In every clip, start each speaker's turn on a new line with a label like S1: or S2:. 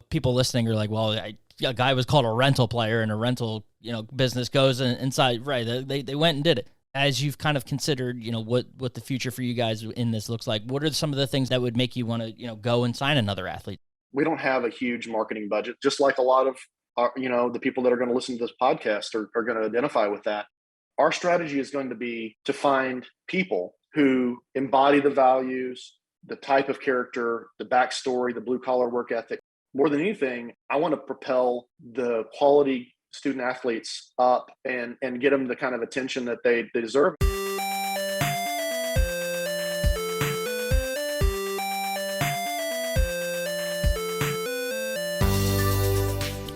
S1: people listening are like, well, a guy was called a rental player and a rental, business goes inside. Right. They went and did it. As you've kind of considered, what the future for you guys in this looks like, what are some of the things that would make you want to, go and sign another athlete?
S2: We don't have a huge marketing budget, just like a lot of the people that are going to listen to this podcast are going to identify with that. Our strategy is going to be to find people who embody the values, the type of character, the backstory, the blue collar work ethic. More than anything, I want to propel the quality student athletes up and get them the kind of attention that they deserve.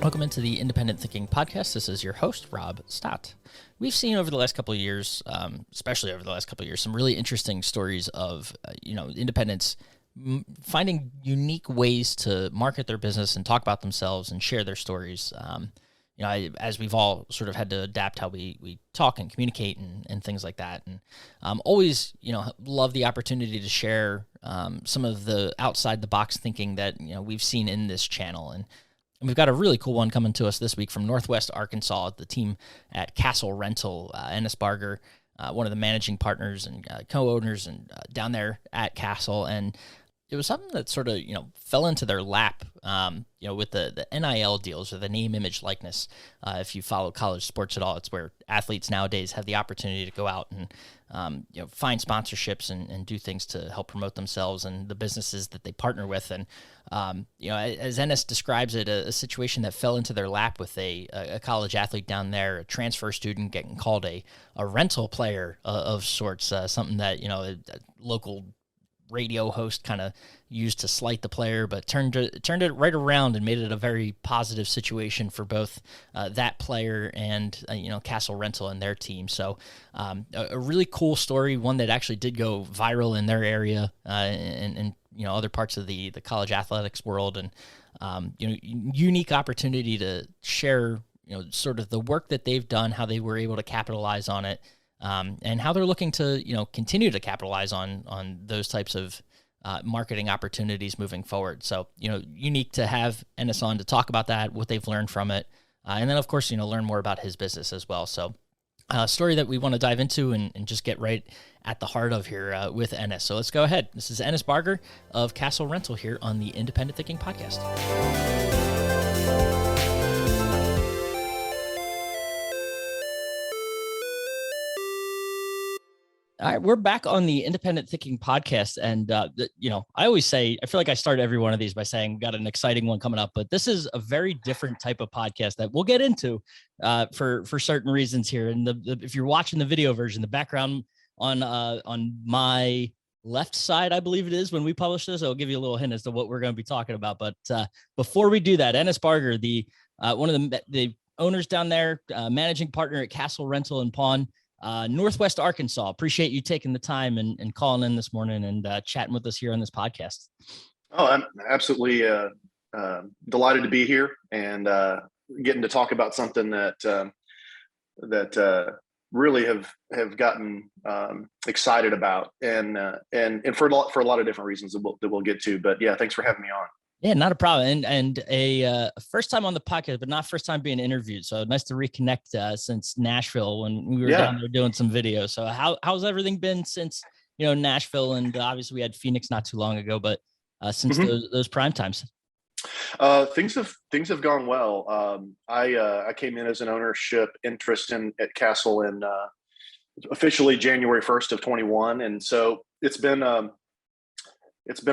S1: Welcome into the Independent Thinking Podcast. This is your host, Rob Stott. We've seen over the last couple of years, especially over the last couple of years, some really interesting stories of, independents finding unique ways to market their business and talk about themselves and share their stories. As we've all sort of had to adapt how we talk and communicate and things like that. And always, love the opportunity to share some of the outside the box thinking that, we've seen in this channel. And we've got a really cool one coming to us this week from Northwest Arkansas, the team at Castle Rental, Enos Barger, one of the managing partners and co-owners and down there at Castle. And it was something that sort of, fell into their lap, with the NIL deals or the name, image, likeness. If you follow college sports at all, it's where athletes nowadays have the opportunity to go out and, find sponsorships and do things to help promote themselves and the businesses that they partner with. And, as Enos describes it, a situation that fell into their lap with a college athlete down there, a transfer student getting called a rental player of sorts, something that, a local radio host kind of used to slight the player, but turned it right around and made it a very positive situation for both that player and Castle Rental and their team. So a really cool story, one that actually did go viral in their area and other parts of the college athletics world, and unique opportunity to share sort of the work that they've done, how they were able to capitalize on it. And how they're looking to, continue to capitalize on those types of marketing opportunities moving forward. So, unique to have Enos on to talk about that, what they've learned from it, and then, of course, learn more about his business as well. So, a story that we want to dive into and just get right at the heart of here with Enos. So let's go ahead. This is Enos Barger of Castle Rental here on the Independent Thinking Podcast. All right, we're back on the Independent Thinking Podcast. And, I always say, I feel like I start every one of these by saying, got an exciting one coming up, but this is a very different type of podcast that we'll get into for certain reasons here. And if you're watching the video version, the background on my left side, I believe it is when we publish this, I'll give you a little hint as to what we're going to be talking about. But before we do that, Enos Barger, one of the owners down there, managing partner at Castle Rental and Pawn, Northwest Arkansas. Appreciate you taking the time and calling in this morning and chatting with us here on this podcast.
S2: Oh, I'm absolutely delighted to be here and getting to talk about something that really have gotten excited about and for a lot of different reasons that we'll get to. But yeah, thanks for having me on.
S1: Yeah, not a problem. And a first time on the podcast, but not first time being interviewed. So nice to reconnect since Nashville when we were down there doing some videos. So how's everything been since, Nashville? And obviously we had Phoenix not too long ago, but since those prime times.
S2: Things have gone well. I came in as an ownership interest at Castle in officially January 1st of 21. And so it's been a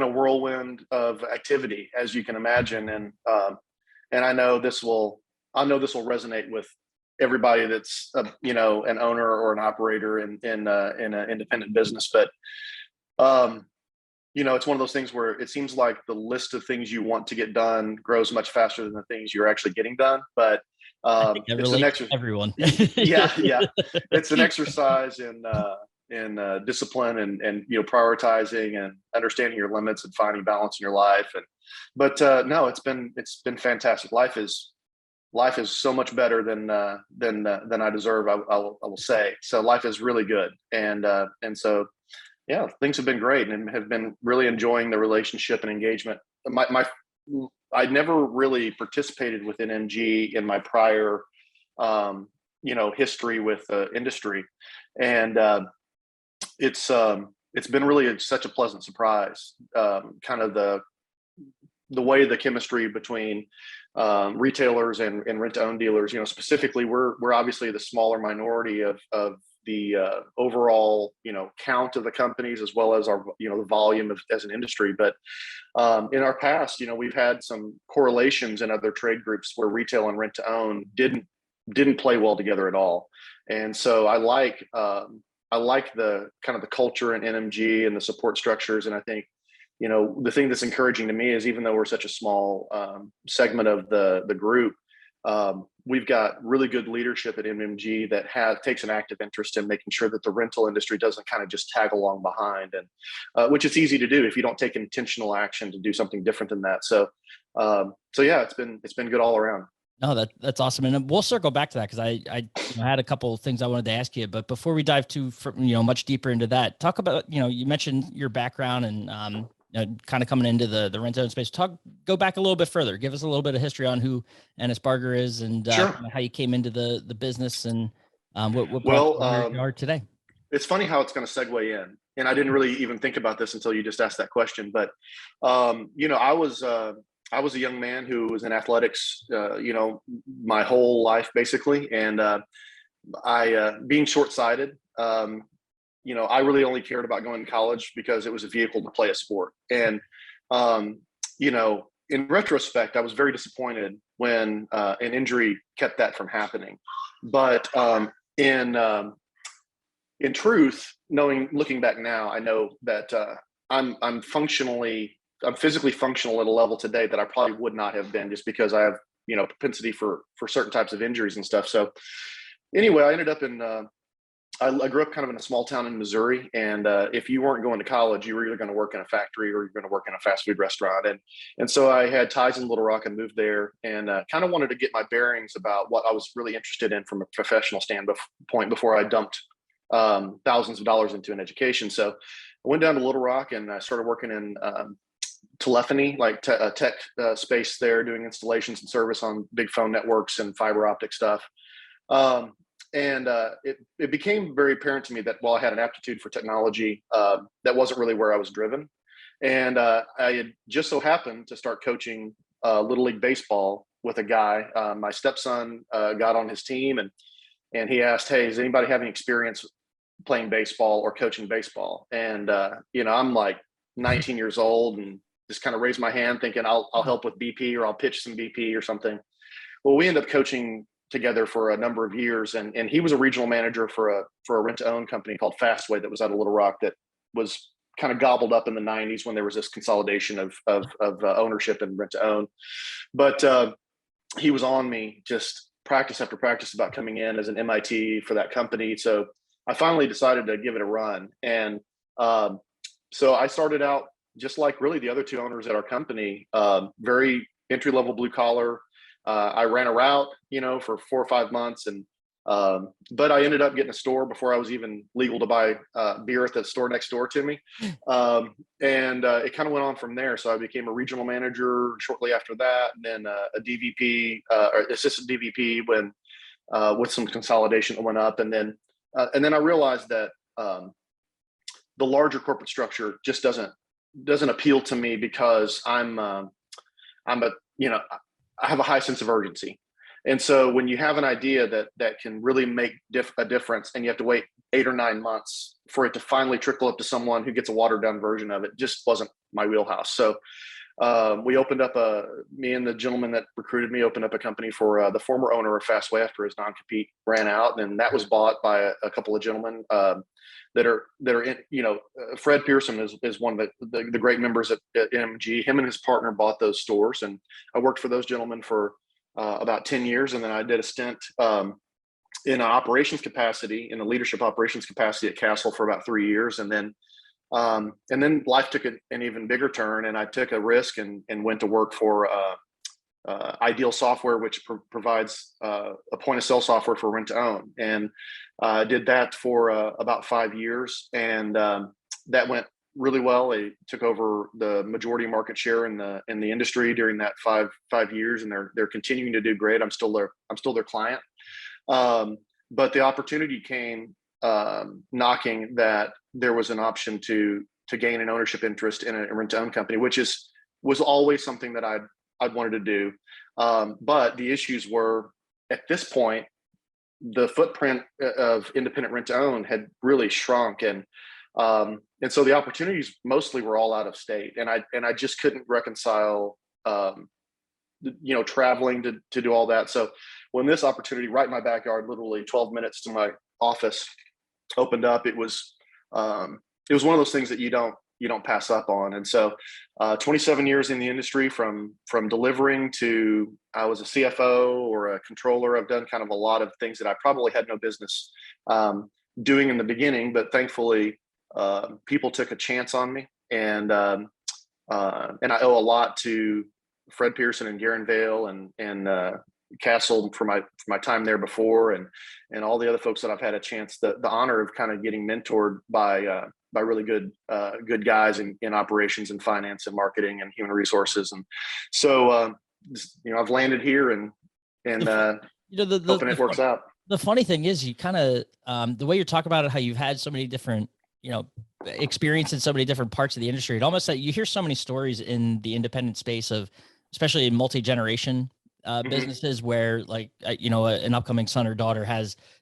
S2: whirlwind of activity, as you can imagine, and I know this will resonate with everybody that's an owner or an operator in an independent business. But it's one of those things where it seems like the list of things you want to get done grows much faster than the things you're actually getting done. But
S1: it's an exercise. Everyone,
S2: yeah, it's an exercise in discipline and prioritizing and understanding your limits and finding balance in your life. But no, it's been fantastic. Life is so much better than I deserve. I will say. So life is really good, and so yeah, things have been great and have been really enjoying the relationship and engagement. My I'd never really participated with NMG in my prior, history with the industry. And it's been really such a pleasant surprise, kind of the way the chemistry between retailers and rent-to-own dealers. Specifically, we're obviously the smaller minority of the overall count of the companies, as well as our the volume as an industry. But in our past, we've had some correlations in other trade groups where retail and rent-to-own didn't play well together at all. And so I like the kind of the culture in NMG and the support structures. And I think, the thing that's encouraging to me is, even though we're such a small segment of the group, we've got really good leadership at NMG that takes an active interest in making sure that the rental industry doesn't kind of just tag along behind, and which it's easy to do if you don't take intentional action to do something different than that. So yeah, it's been good all around.
S1: No, that's awesome. And we'll circle back to that, because I had a couple of things I wanted to ask you. But before we dive much deeper into that, talk about, you mentioned your background and, kind of coming into the rent-to-own space. Go back a little bit further. Give us a little bit of history on who Enos Barger is, and
S2: Sure.
S1: how you came into the business, and what brought
S2: Well,
S1: you where you are today.
S2: It's funny how it's going to segue in. And I didn't really even think about this until you just asked that question. But, I was a young man who was in athletics, my whole life, basically. And I, being short-sighted, I really only cared about going to college because it was a vehicle to play a sport. And, in retrospect, I was very disappointed when an injury kept that from happening. But in truth, looking back now, I know that I'm physically functional at a level today that I probably would not have been, just because I have, propensity for certain types of injuries and stuff. So anyway, I ended up I grew up kind of in a small town in Missouri. And if you weren't going to college, you were either going to work in a factory or you're going to work in a fast food restaurant. And so I had ties in Little Rock and moved there, and kind of wanted to get my bearings about what I was really interested in from a professional standpoint before I dumped thousands of dollars into an education. So I went down to Little Rock and I started working in telephony, like tech space there, doing installations and service on big phone networks and fiber optic stuff. And it became very apparent to me that while I had an aptitude for technology, that wasn't really where I was driven. And I had just so happened to start coaching Little League baseball with a guy. My stepson got on his team, and he asked, "Hey, does anybody have any experience playing baseball or coaching baseball?" And I'm like 19 years old, and just kind of raised my hand thinking I'll help with BP, or I'll pitch some BP or something. Well, we ended up coaching together for a number of years, and he was a regional manager for a rent-to-own company called Fastway that was out of Little Rock, that was kind of gobbled up in the 90s when there was this consolidation of ownership and rent-to-own. But he was on me just practice after practice about coming in as an MIT for that company. So I finally decided to give it a run. And so I started out just like really the other two owners at our company, very entry-level blue collar. I ran a route, for 4 or 5 months, and but I ended up getting a store before I was even legal to buy beer at the store next door to me. And it kind of went on from there. So I became a regional manager shortly after that, and then a DVP, or assistant DVP, when with some consolidation that went up. And then I realized that the larger corporate structure just doesn't appeal to me, because I have a high sense of urgency. And so when you have an idea that can really make a difference, and you have to wait 8 or 9 months for it to finally trickle up to someone who gets a watered down version of it, just wasn't my wheelhouse. So we opened up me and the gentleman that recruited me opened up a company for the former owner of Fastway after his non-compete ran out. And that was bought by a couple of gentlemen that are in, Fred Pearson is one of the great members at MG. Him and his partner bought those stores, and I worked for those gentlemen for about 10 years. And then I did a stint in an operations capacity, in a leadership operations capacity at Castle for about 3 years. And then life took an even bigger turn, and I took a risk and went to work for Ideal Software, which provides a point of sale software for rent to own. And I did that for about 5 years, and that went really well. They took over the majority market share in the industry during that five years, and they're continuing to do great. I'm still their client. But the opportunity came knocking that there was an option to gain an ownership interest in a rent-to-own company, which was always something that I'd wanted to do. But the issues were, at this point, the footprint of independent rent-to-own had really shrunk, and so the opportunities mostly were all out of state, and I just couldn't reconcile traveling to do all that. So when this opportunity right in my backyard, literally 12 minutes to my office, opened up, it was one of those things that you don't pass up on. And so 27 years in the industry, from delivering to I was a CFO or a controller. I've done kind of a lot of things that I probably had no business doing in the beginning, but thankfully people took a chance on me, and I owe a lot to Fred Pearson and Garen Vale and Castle for my time there before, and all the other folks that I've had a chance, the honor of kind of getting mentored by really good guys in operations and finance and marketing and human resources. And so I've landed here and hoping it works out.
S1: The funny thing is, you kind of the way you're talking about it, how you've had so many different experience in so many different parts of the industry. It almost like you hear so many stories in the independent space of, especially in multi-generation businesses, where like, an upcoming son or daughter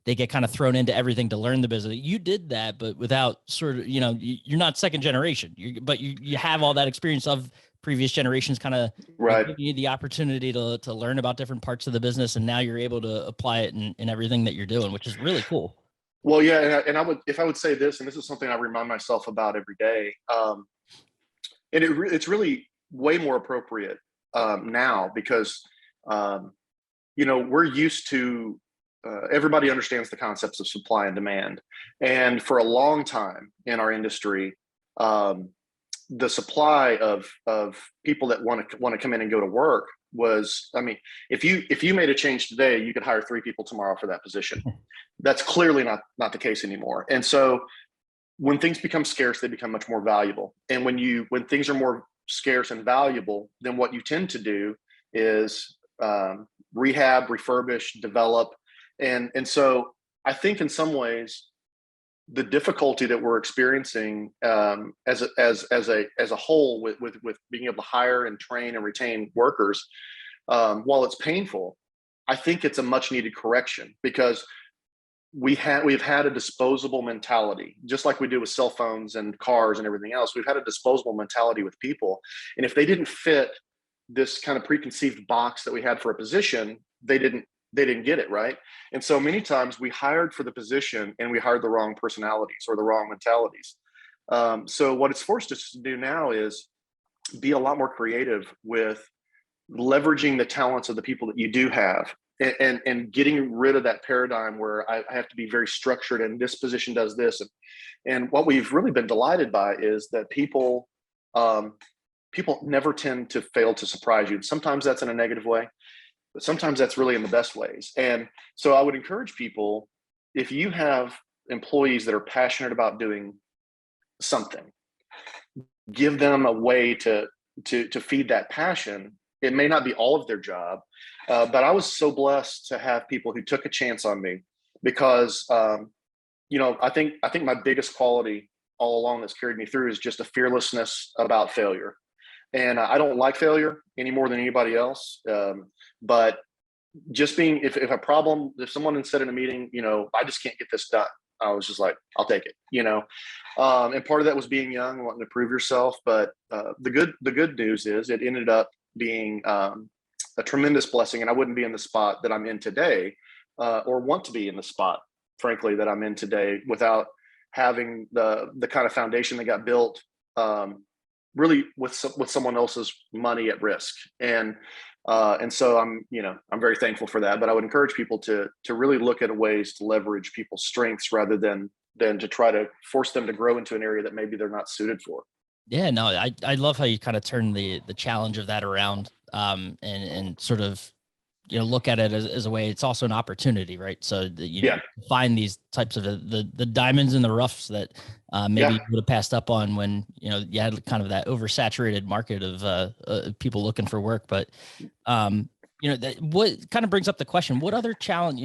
S1: they get kind of thrown into everything to learn the business. You did that, but without sort of, you're not second generation, but you have all that experience of previous generations kind of
S2: right.
S1: giving you the opportunity to learn about different parts of the business. And now you're able to apply it in everything that you're doing, which is really cool.
S2: Well, yeah. And I would say this, and this is something I remind myself about every day. And it's really way more appropriate now, because we're used to everybody understands the concepts of supply and demand, and for a long time in our industry, the supply of people that want to come in and go to work was, if you made a change today, you could hire 3 people tomorrow for that position. That's clearly not the case anymore. And so when things become scarce, they become much more valuable. And when things are more scarce and valuable, then what you tend to do is rehab, refurbish, develop. And so I think in some ways, the difficulty that we're experiencing as a whole with being able to hire and train and retain workers, while it's painful, I think it's a much needed correction, because we've had a disposable mentality, just like we do with cell phones and cars and everything else. We've had a disposable mentality with people, and if they didn't fit this kind of preconceived box that we had for a position, they didn't get it, right? And so many times we hired for the position and we hired the wrong personalities or the wrong mentalities. So what it's forced us to do now is be a lot more creative with leveraging the talents of the people that you do have, and getting rid of that paradigm where I have to be very structured and this position does this. And what we've really been delighted by is that people never tend to fail to surprise you. Sometimes that's in a negative way, but sometimes that's really in the best ways. And so I would encourage people, if you have employees that are passionate about doing something, give them a way to feed that passion. It may not be all of their job, but I was so blessed to have people who took a chance on me, because I think my biggest quality all along that's carried me through is just a fearlessness about failure. And I don't like failure any more than anybody else. But just being, if someone said in a meeting, I just can't get this done, I was just like, I'll take it, and part of that was being young and wanting to prove yourself. But the good news is it ended up being a tremendous blessing, and I wouldn't be in the spot that I'm in today, or want to be in the spot, frankly, that I'm in today, without having the kind of foundation that got built, really with someone else's money at risk. And so I'm very thankful for that. But I would encourage people to really look at ways to leverage people's strengths rather than to try to force them to grow into an area that maybe they're not suited for.
S1: Yeah, no, I love how you kind of turn the challenge of that around, and sort of look at it as a way, it's also an opportunity, right? So that you
S2: Yeah.
S1: find these types of the diamonds in the roughs that maybe
S2: Yeah.
S1: you would have passed up on when, you had kind of that oversaturated market of people looking for work. But, what kind of brings up the question, what other challenge,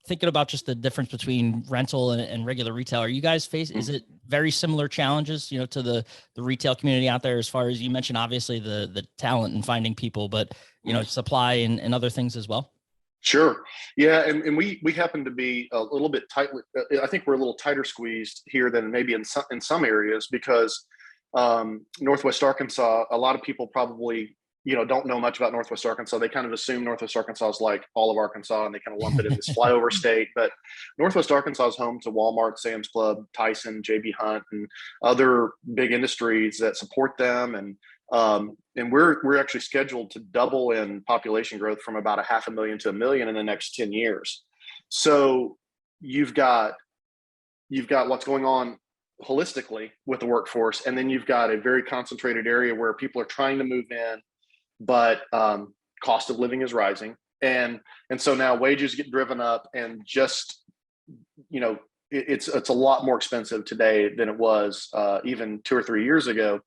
S1: thinking about just the difference between rental and regular retail, are you guys is it very similar challenges, to the retail community out there, as far as you mentioned, obviously the talent and finding people, but, supply and other things as well?
S2: Sure. Yeah. And we happen to be a little bit tightly, I think we're a little tighter squeezed here than maybe in some areas, because Northwest Arkansas, a lot of people probably, don't know much about Northwest Arkansas. They kind of assume Northwest Arkansas is like all of Arkansas, and they kind of lump it in this flyover state. But Northwest Arkansas is home to Walmart, Sam's Club, Tyson, JB Hunt, and other big industries that support them. And we're actually scheduled to double in population growth from about 500,000 to 1 million in the next 10 years. So you've got what's going on holistically with the workforce, and then you've got a very concentrated area where people are trying to move in, but cost of living is rising, and so now wages get driven up, and just it's a lot more expensive today than it was even 2 or 3 years ago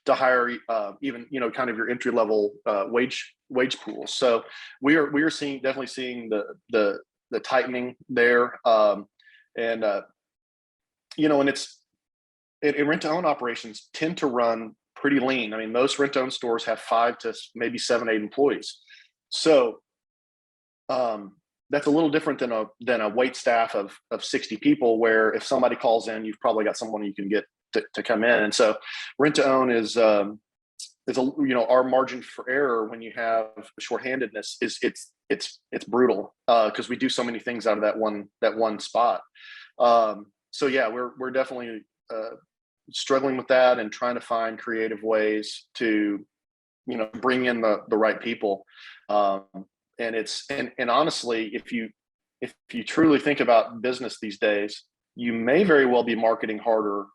S2: to hire even kind of your entry level wage pool. So we are definitely seeing the tightening there, and and rent to own operations tend to run pretty lean. I mean, most rent to own stores have 5 to maybe 7, 8 employees. So that's a little different than a wait staff of 60 people, where if somebody calls in, you've probably got someone you can get to come in. And so rent to own is our margin for error when you have shorthandedness is it's brutal, because we do so many things out of that one spot. So yeah, we're definitely struggling with that and trying to find creative ways to bring in the right people. And honestly, if you truly think about business these days, you may very well be marketing harder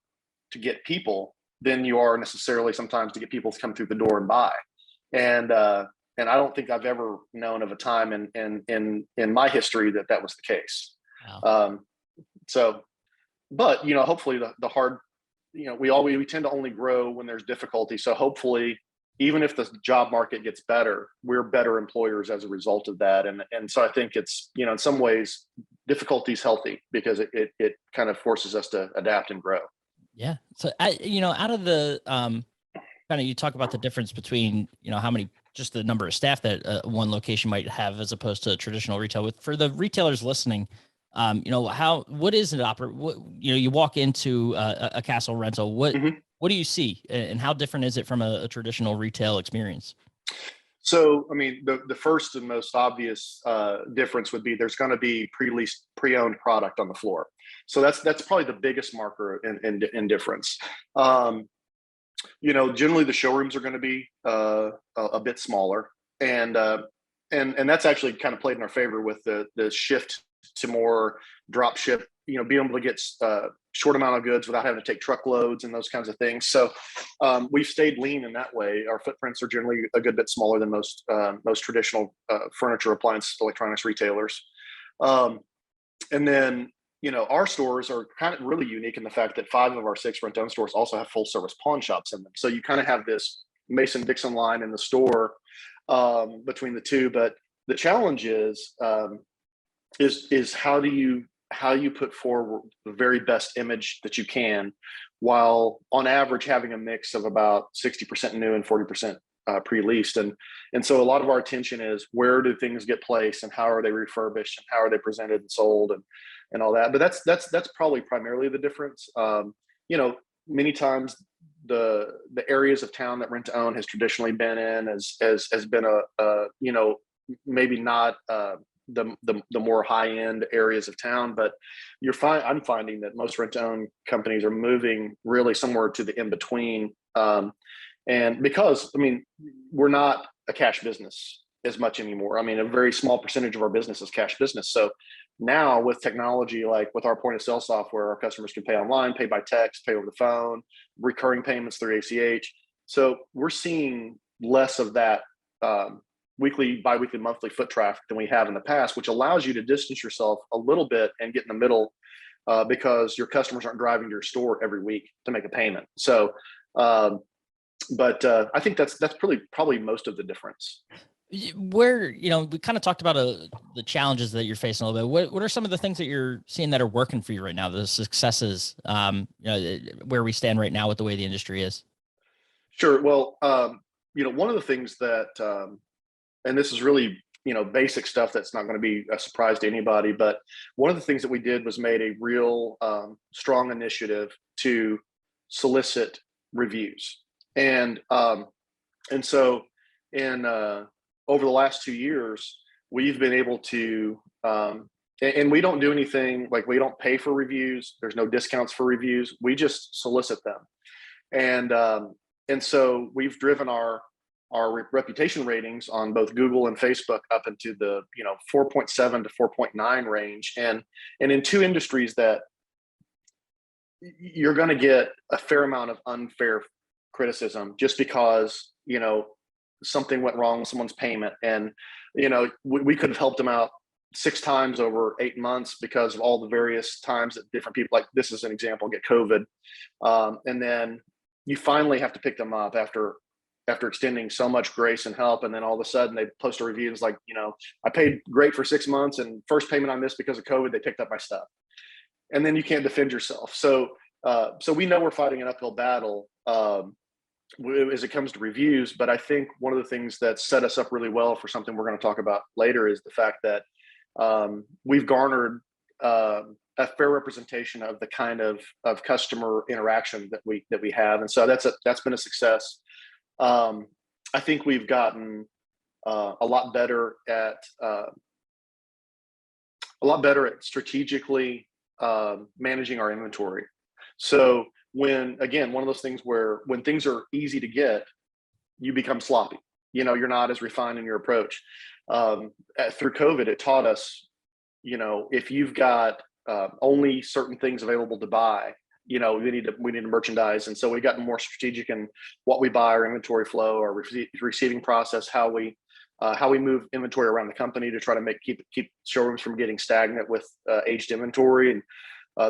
S2: to get people than you are necessarily sometimes to get people to come through the door and buy. And I don't think I've ever known of a time in my history that was the case.
S1: Wow.
S2: But hopefully the hard, we tend to only grow when there's difficulty. So hopefully, even if the job market gets better, we're better employers as a result of that. And so I think it's, in some ways, difficulty is healthy, because it kind of forces us to adapt and grow.
S1: Yeah. So out of the kind of, you talk about the difference between, how many, just the number of staff that one location might have as opposed to traditional retail. For the retailers listening, what is it you walk into a Castle rental, what do you see, and how different is it from a traditional retail experience?
S2: So, I mean, the first and most obvious difference would be there's going to be pre-leased, pre-owned product on the floor. So that's probably the biggest marker in difference. Generally the showrooms are going to be a bit smaller, and that's actually kind of played in our favor with the shift to more drop ship. Being able to get short amount of goods without having to take truckloads and those kinds of things. So we've stayed lean in that way. Our footprints are generally a good bit smaller than most traditional furniture, appliance, electronics retailers. And then, our stores are kind of really unique in the fact that 5 of our 6 rent-own stores also have full service pawn shops in them. So you kind of have this Mason-Dixon line in the store between the two. But the challenge is how you put forward the very best image that you can, while on average having a mix of about 60% new and 40% pre-leased. And so a lot of our attention is, where do things get placed, and how are they refurbished, and how are they presented and sold, and all that. But that's probably primarily the difference. Many times the areas of town that rent to own has traditionally been in has been maybe not the more high end areas of town, but I'm finding that most rent to own companies are moving really somewhere to the in between. And because, we're not a cash business as much anymore. A very small percentage of our business is cash business. So now with technology, like with our point of sale software, our customers can pay online, pay by text, pay over the phone, recurring payments through ACH. So we're seeing less of that weekly, biweekly, monthly foot traffic than we have in the past, which allows you to distance yourself a little bit and get in the middle because your customers aren't driving to your store every week to make a payment. So, but I think that's probably most of the difference.
S1: Where, we kind of talked about the challenges that you're facing a little bit. What are some of the things that you're seeing that are working for you right now, the successes, where we stand right now with the way the industry is?
S2: Sure. Well, one of the things that, and this is really, basic stuff that's not going to be a surprise to anybody, but one of the things that we did was made a real strong initiative to solicit reviews. And so in over the last 2 years, we've been able to, and we don't do anything, like we don't pay for reviews. There's no discounts for reviews. We just solicit them. And so we've driven our reputation ratings on both Google and Facebook up into the 4.7 to 4.9 range, and in two industries that you're going to get a fair amount of unfair criticism just because something went wrong with someone's payment, and we could have helped them out 6 times over 8 months because of all the various times that different people, like this is an example, get COVID, and then you finally have to pick them up after extending so much grace and help. And then all of a sudden they post a review. It's like, I paid great for 6 months and first payment I missed because of COVID, they picked up my stuff. And then you can't defend yourself. So we know we're fighting an uphill battle as it comes to reviews. But I think one of the things that set us up really well for something we're going to talk about later is the fact that we've garnered a fair representation of the kind of customer interaction that we have. And so that's been a success. I think we've gotten a lot better at strategically managing our inventory. So one of those things where when things are easy to get, you become sloppy. You're not as refined in your approach. Through COVID, it taught us, if you've got only certain things available to buy, we need to merchandise. And so we've gotten more strategic in what we buy, our inventory flow, our receiving process, how we move inventory around the company to try to keep showrooms from getting stagnant with aged inventory and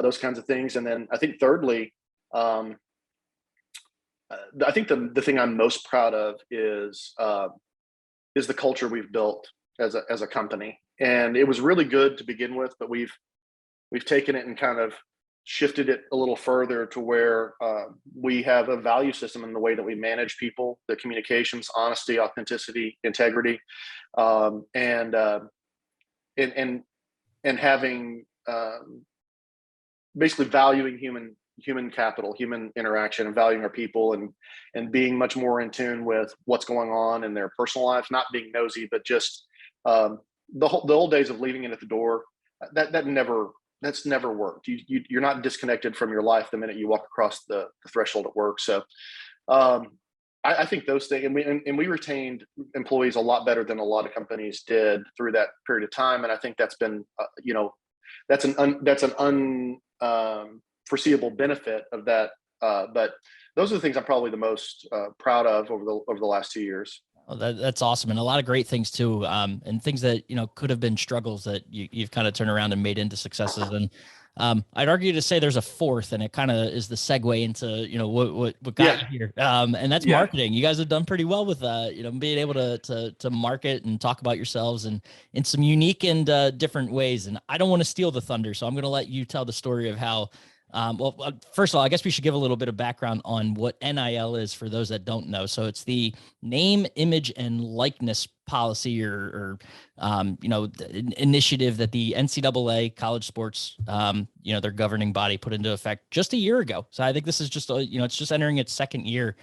S2: those kinds of things. And then I think thirdly, I think the thing I'm most proud of is the culture we've built as a company. And it was really good to begin with, but we've taken it and kind of shifted it a little further to where we have a value system in the way that we manage people, the communications, honesty, authenticity, integrity, and having basically valuing human capital, human interaction, and valuing our people, and being much more in tune with what's going on in their personal lives, not being nosy, but just the old days of leaving it at the door. That's never worked. You're not disconnected from your life the minute you walk across the threshold at work. So I think those things, and we retained employees a lot better than a lot of companies did through that period of time. And I think that's been, that's an unforeseeable benefit of that. But those are the things I'm probably the most proud of over the last 2 years.
S1: Well, that's awesome. And a lot of great things too. And things that, could have been struggles that you've kind of turned around and made into successes. And I'd argue to say there's a fourth, and it kind of is the segue into, what got you here. And that's marketing. You guys have done pretty well with, being able to market and talk about yourselves and in some unique and different ways. And I don't want to steal the thunder, so I'm going to let you tell the story of how. First of all, I guess we should give a little bit of background on what NIL is for those that don't know. So it's the name, image, and likeness policy or initiative that the NCAA college sports, their governing body put into effect just a year ago. So I think this is just, it's just entering its second year,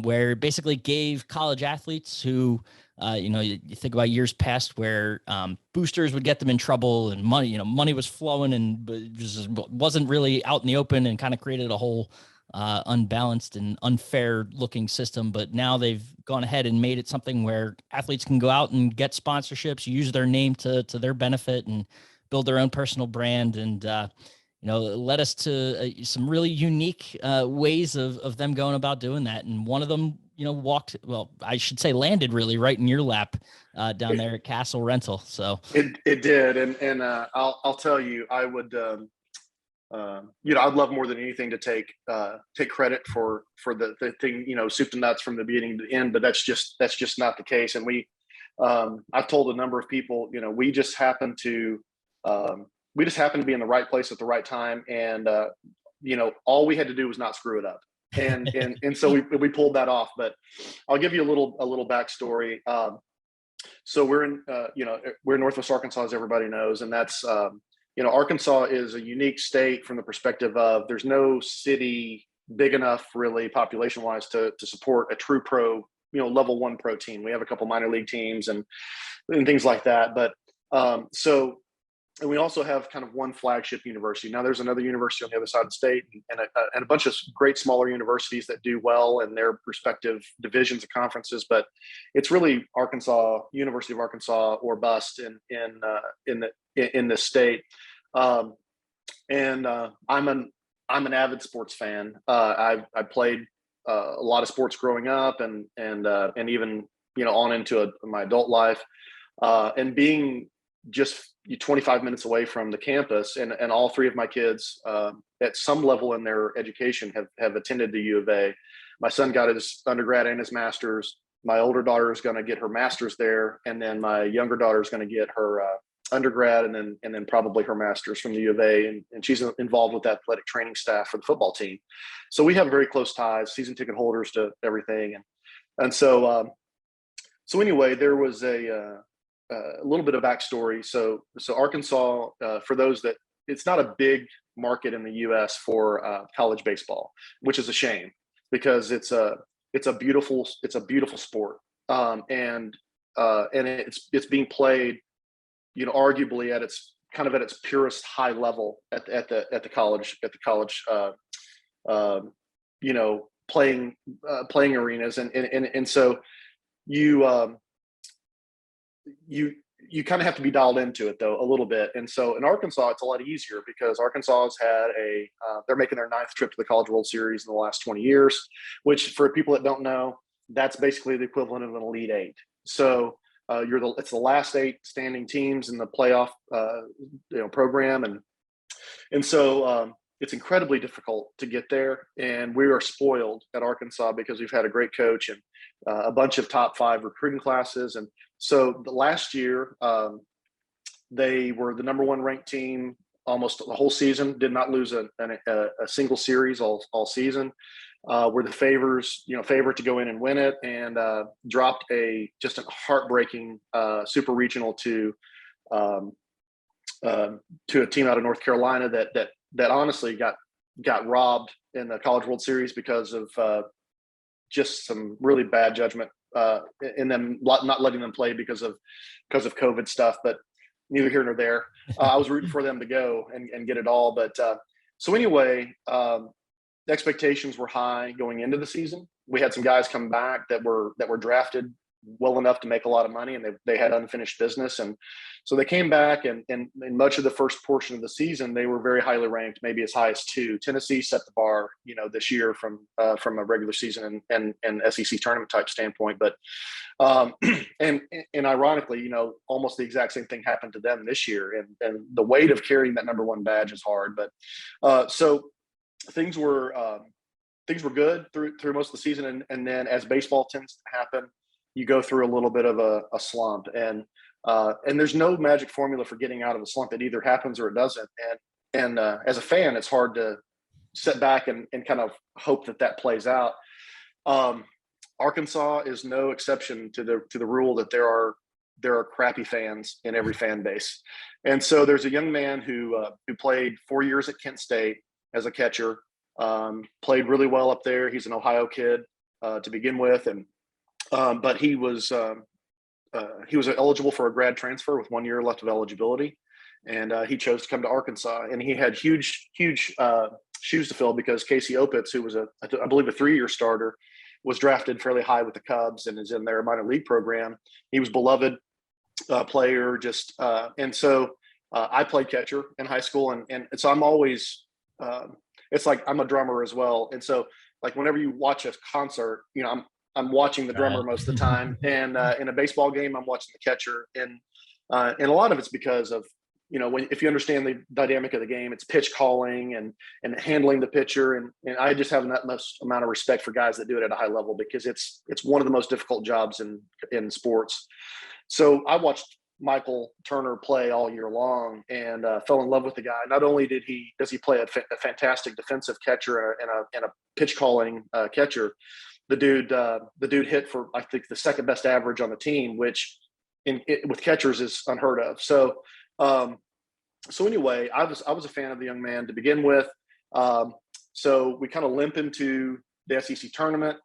S1: where it basically gave college athletes who, you think about years past where boosters would get them in trouble and money was flowing and just wasn't really out in the open and kind of created a whole unbalanced and unfair looking system. But now they've gone ahead and made it something where athletes can go out and get sponsorships, use their name to their benefit and build their own personal brand. And, led us to some really unique ways of them going about doing that. And one of them, walked, well, I should say landed really right in your lap down there at Castle Rental. So
S2: it did. And I'll tell you, I would, I'd love more than anything to take credit for the thing, soup to nuts from the beginning to the end, but that's just not the case. And I've told a number of people, we just happen to be in the right place at the right time. And, all we had to do was not screw it up. And so we pulled that off. But I'll give you a little backstory. So we're in Northwest Arkansas, as everybody knows, and that's Arkansas is a unique state from the perspective of there's no city big enough, really, population wise, to support a true pro, level 1 pro team. We have a couple minor league teams and things like that, but and we also have kind of one flagship university. Now there's another university on the other side of the state, and a bunch of great smaller universities that do well in their respective divisions of conferences. But it's really University of Arkansas or bust in this state. I'm an avid sports fan. I played a lot of sports growing up, and even on into my adult life, and being just 25 minutes away from the campus, and all three of my kids at some level in their education have attended the U of A. My son got his undergrad and his master's. My older daughter is going to get her master's there, and then my younger daughter is going to get her undergrad and then probably her master's from the U of A, and she's involved with the athletic training staff for the football team. So we have very close ties, season ticket holders to everything, and so anyway, there was a little bit of backstory. So Arkansas, for those that it's not a big market in the U.S. for college baseball, which is a shame because it's a beautiful sport, and it's being played, arguably at its purest high level at the college playing arenas, and so you kind of have to be dialed into it though a little bit. And so in Arkansas, it's a lot easier because Arkansas has had they're making their 9th trip to the College World Series in the last 20 years, which for people that don't know, that's basically the equivalent of an Elite Eight. So it's the last 8 standing teams in the playoff program, and so it's incredibly difficult to get there. And we are spoiled at Arkansas because we've had a great coach and a bunch of top 5 recruiting classes. And so the last year, they were the number 1 ranked team almost the whole season, did not lose a single series all season. Were the favorite to go in and win it, and dropped just a heartbreaking super regional to a team out of North Carolina that honestly got robbed in the College World Series because of just some really bad judgment in them not letting them play because of COVID stuff. But neither here nor there. I was rooting for them to go and get it all. But so anyway, the expectations were high going into the season. We had some guys come back that were drafted well enough to make a lot of money, and they had unfinished business. And so they came back, and in much of the first portion of the season, they were very highly ranked, maybe as high as 2. Tennessee set the bar, this year from a regular season and SEC tournament type standpoint. But and ironically, almost the exact same thing happened to them this year. And the weight of carrying that number 1 badge is hard. But so things were good through most of the season, and then as baseball tends to happen, you go through a little bit of a slump, and there's no magic formula for getting out of a slump. It either happens or it doesn't. And as a fan, it's hard to sit back and kind of hope that plays out. Arkansas is no exception to the rule that there are crappy fans in every fan base. And so there's a young man who played 4 years at Kent State as a catcher, played really well up there. He's an Ohio kid to begin with, but he was eligible for a grad transfer with 1 year left of eligibility, and he chose to come to Arkansas. And he had huge shoes to fill because Casey Opitz, who was I believe a 3-year starter, was drafted fairly high with the Cubs and is in their minor league program. He was beloved player, and so I played catcher in high school, and so I'm always it's like I'm a drummer as well, and so like whenever you watch a concert, I'm watching the drummer most of the time, and in a baseball game, I'm watching the catcher, and a lot of it's because of, if you understand the dynamic of the game, it's pitch calling and handling the pitcher, and I just have an utmost amount of respect for guys that do it at a high level, because it's one of the most difficult jobs in sports. So I watched Michael Turner play all year long, and fell in love with the guy. Not only does he play a fantastic defensive catcher and a pitch calling catcher, the dude hit for, I think, the second best average on the team, which with catchers is unheard of. So anyway, I was a fan of the young man to begin with. So we kind of limp into the SEC tournament,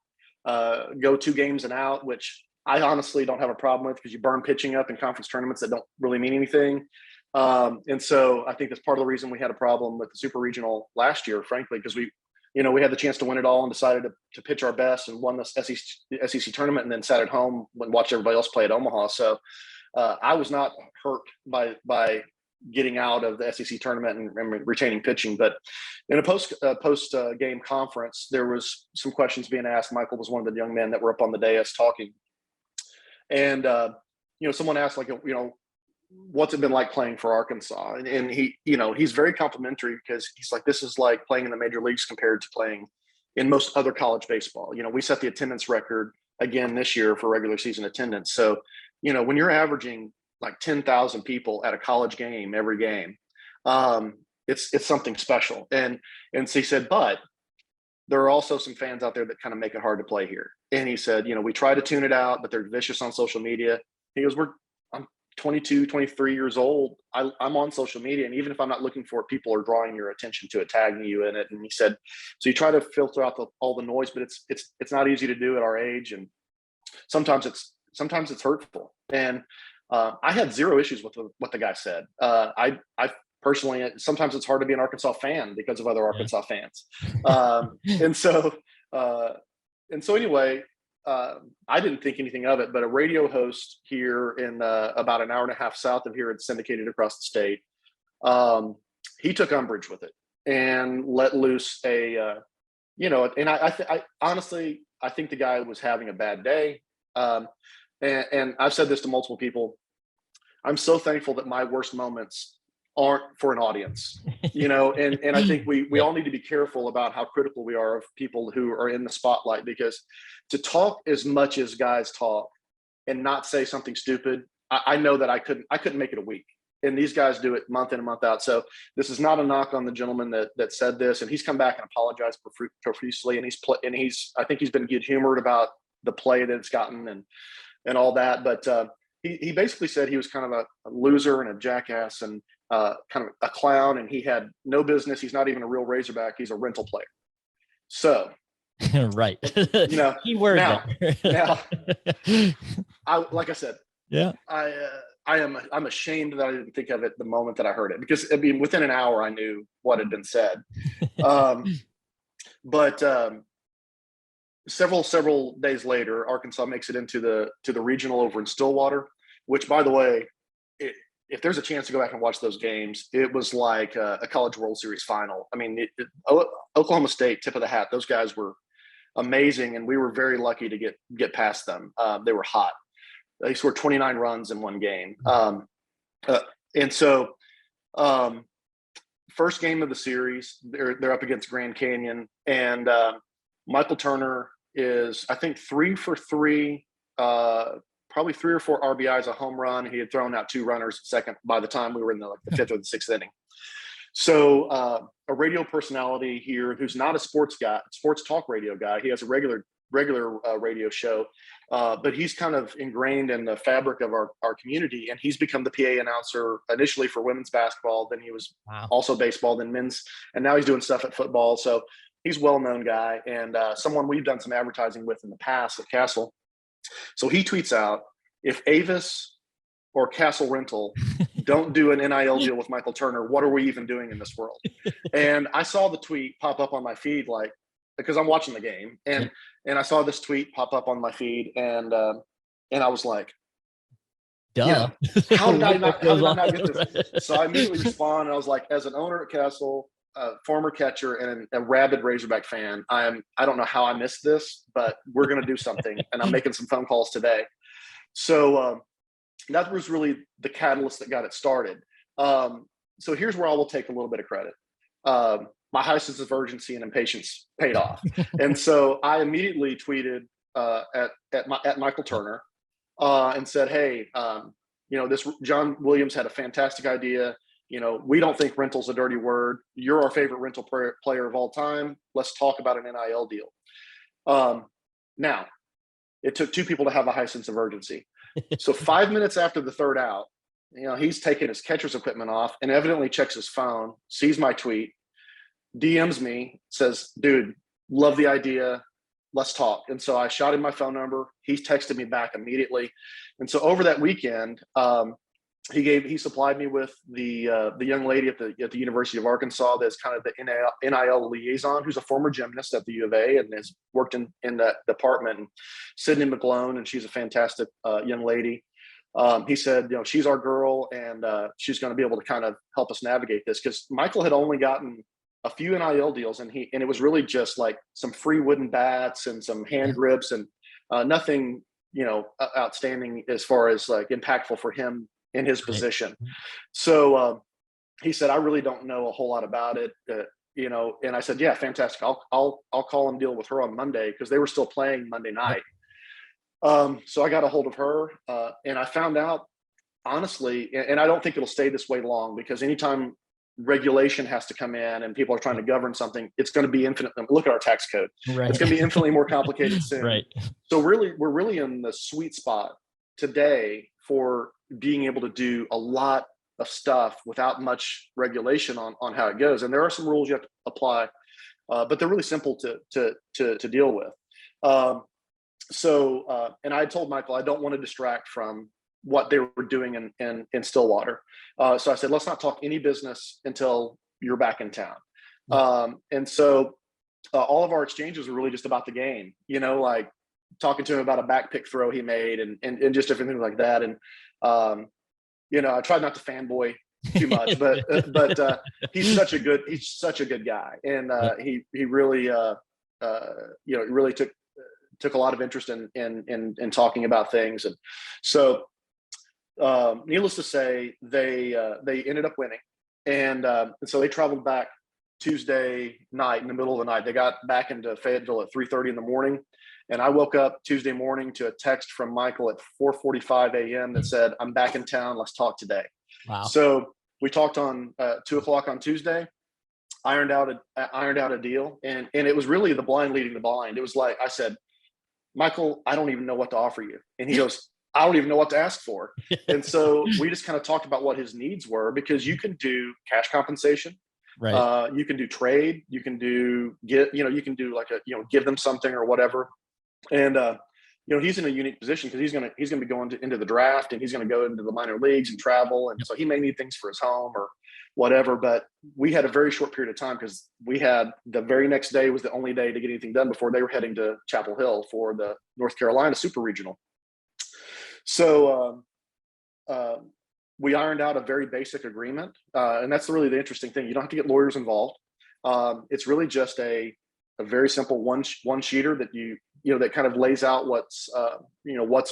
S2: go 2 games and out, which I honestly don't have a problem with, because you burn pitching up in conference tournaments that don't really mean anything. And so I think that's part of the reason we had a problem with the Super Regional last year, frankly, because we had the chance to win it all and decided to pitch our best and won the SEC tournament, and then sat at home and watched everybody else play at Omaha. So I was not hurt by getting out of the SEC tournament and retaining pitching. But in a post game conference, there was some questions being asked. Michael was one of the young men that were up on the dais talking. And, someone asked, like, what's it been like playing for Arkansas? And he, he's very complimentary, because he's like, this is like playing in the major leagues compared to playing in most other college baseball. We set the attendance record again this year for regular season attendance. So, when you're averaging like 10,000 people at a college game every game, it's something special. And so he said, but there are also some fans out there that kind of make it hard to play here. And he said, we try to tune it out, but they're vicious on social media. He goes, I'm 22, 23 years old. I'm on social media, and even if I'm not looking for it, people are drawing your attention to it, tagging you in it. And he said, so you try to filter out all the noise, but it's not easy to do at our age, and sometimes it's hurtful. And I had zero issues with what the guy said. I personally, sometimes it's hard to be an Arkansas fan because of other Arkansas fans. And so anyway, I didn't think anything of it, but a radio host here in about an hour and a half south of here, it's syndicated across the state. He took umbrage with it and let loose and I honestly, I think the guy was having a bad day. And I've said this to multiple people. I'm so thankful that my worst moments aren't for an audience, and I think we all need to be careful about how critical we are of people who are in the spotlight, because to talk as much as guys talk and not say something stupid, I know that I couldn't make it a week. And these guys do it month in and month out. So this is not a knock on the gentleman that said this, and he's come back and apologized profusely, and I think he's been good humored about the play that it's gotten and all that. But he basically said he was kind of a loser and a jackass and kind of a clown, and he had no business. He's not even a real Razorback. He's a rental player. So,
S1: right. Keyword
S2: now, like I said,
S1: yeah,
S2: I'm ashamed that I didn't think of it the moment that I heard it, because within an hour I knew what had been said. But several days later, Arkansas makes it into the regional over in Stillwater, which, by the way, if there's a chance to go back and watch those games, it was like a College World Series final. I mean, Oklahoma State, tip of the hat. Those guys were amazing, and we were very lucky to get past them. They were hot. They scored 29 runs in one game. And so first game of the series, they're up against Grand Canyon, and Michael Turner is, I think, 3 for 3, probably 3 or 4 RBIs, a home run. He had thrown out 2 runners at second by the time we were in the 5th or the 6th inning. So a radio personality here who's not a sports talk radio guy. He has a regular radio show, but he's kind of ingrained in the fabric of our community, and he's become the PA announcer initially for women's basketball. Then he was also baseball, then men's, and now he's doing stuff at football. So he's a well-known guy, and someone we've done some advertising with in the past at Castle. So he tweets out, if Avis or Castle Rental don't do an NIL deal with Michael Turner, what are we even doing in this world? And I saw the tweet pop up on my feed, because I'm watching the game, and I saw this tweet pop up on my feed, and I was like,
S1: duh.
S2: How did I not get this? So I immediately respond, and I was like, as an owner at Castle, a former catcher and a rabid Razorback fan. I don't know how I missed this, but we're going to do something, and I'm making some phone calls today. So that was really the catalyst that got it started. So here's where I will take a little bit of credit. My high sense of urgency and impatience paid off, and so I immediately tweeted at Michael Turner and said, "Hey, this John Williams had a fantastic idea. We don't think rental's a dirty word. You're our favorite rental player of all time. Let's talk about an NIL deal." Now, it took two people to have a high sense of urgency. So 5 minutes after the third out, he's taking his catcher's equipment off and evidently checks his phone, sees my tweet, DMs me, says, "Dude, love the idea. Let's talk." And so I shot him my phone number. He texted me back immediately. And so over that weekend, he supplied me with the young lady at the University of Arkansas that's kind of the NIL liaison, who's a former gymnast at the U of A and has worked in that department, and Sydney McGlone, and she's a fantastic young lady. He said, she's our girl, and she's going to be able to kind of help us navigate this, because Michael had only gotten a few NIL deals, and it was really just like some free wooden bats and some hand grips, and nothing outstanding as far as like impactful for him in his position. So he said, "I really don't know a whole lot about it," and I said, "Yeah, fantastic. I'll call and deal with her on Monday," because they were still playing Monday night. So I got a hold of her, and I found out, honestly, and I don't think it'll stay this way long, because anytime regulation has to come in and people are trying to govern something, it's going to be infinitely, look at our tax code. Right. It's going to be infinitely more complicated soon. Right. So we're really in the sweet spot today for being able to do a lot of stuff without much regulation on how it goes. And there are some rules you have to apply, but they're really simple to deal with. And I told Michael, I don't want to distract from what they were doing in Stillwater. So I said, let's not talk any business until you're back in town. And so all of our exchanges were really just about the game, like talking to him about a back pick throw he made and just different things like that. And, I tried not to fanboy too much, but he's such a good guy. And he really, really took a lot of interest in talking about things. And so, needless to say, they ended up winning, and so they traveled back Tuesday night in the middle of the night. They got back into Fayetteville at 3:30 in the morning, and I woke up Tuesday morning to a text from Michael at 4:45 a.m. that said, "I'm back in town. Let's talk today." Wow! So we talked on 2:00 on Tuesday. Ironed out a deal, and it was really the blind leading the blind. It was like I said, "Michael, I don't even know what to offer you," and he goes, "I don't even know what to ask for." And so we just kind of talked about what his needs were, because you can do cash compensation, right? You can do trade, you can do you can do like give them something or whatever. And he's in a unique position because he's gonna be going into the draft, and he's gonna go into the minor leagues and travel, and so he may need things for his home or whatever. But we had a very short period of time, because we had the very next day was the only day to get anything done before they were heading to Chapel Hill for the North Carolina Super Regional. So we ironed out a very basic agreement, and that's really the interesting thing. You don't have to get lawyers involved. It's really just a very simple one sheeter that that kind of lays out what's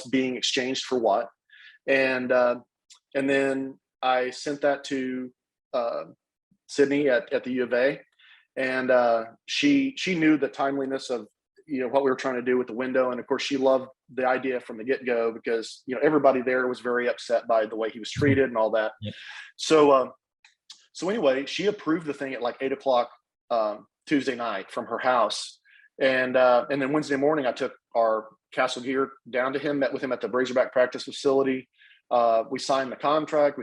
S2: being exchanged for what, and then I sent that to Sydney at the U of A, and she knew the timeliness of what we were trying to do with the window, and of course she loved the idea from the get-go, because everybody there was very upset by the way he was treated and all that. Yep. So anyway, she approved the thing at like 8:00 Tuesday night from her house, and then Wednesday morning I took our Castle gear down to him, met with him at the Razorback practice facility. We signed the contract,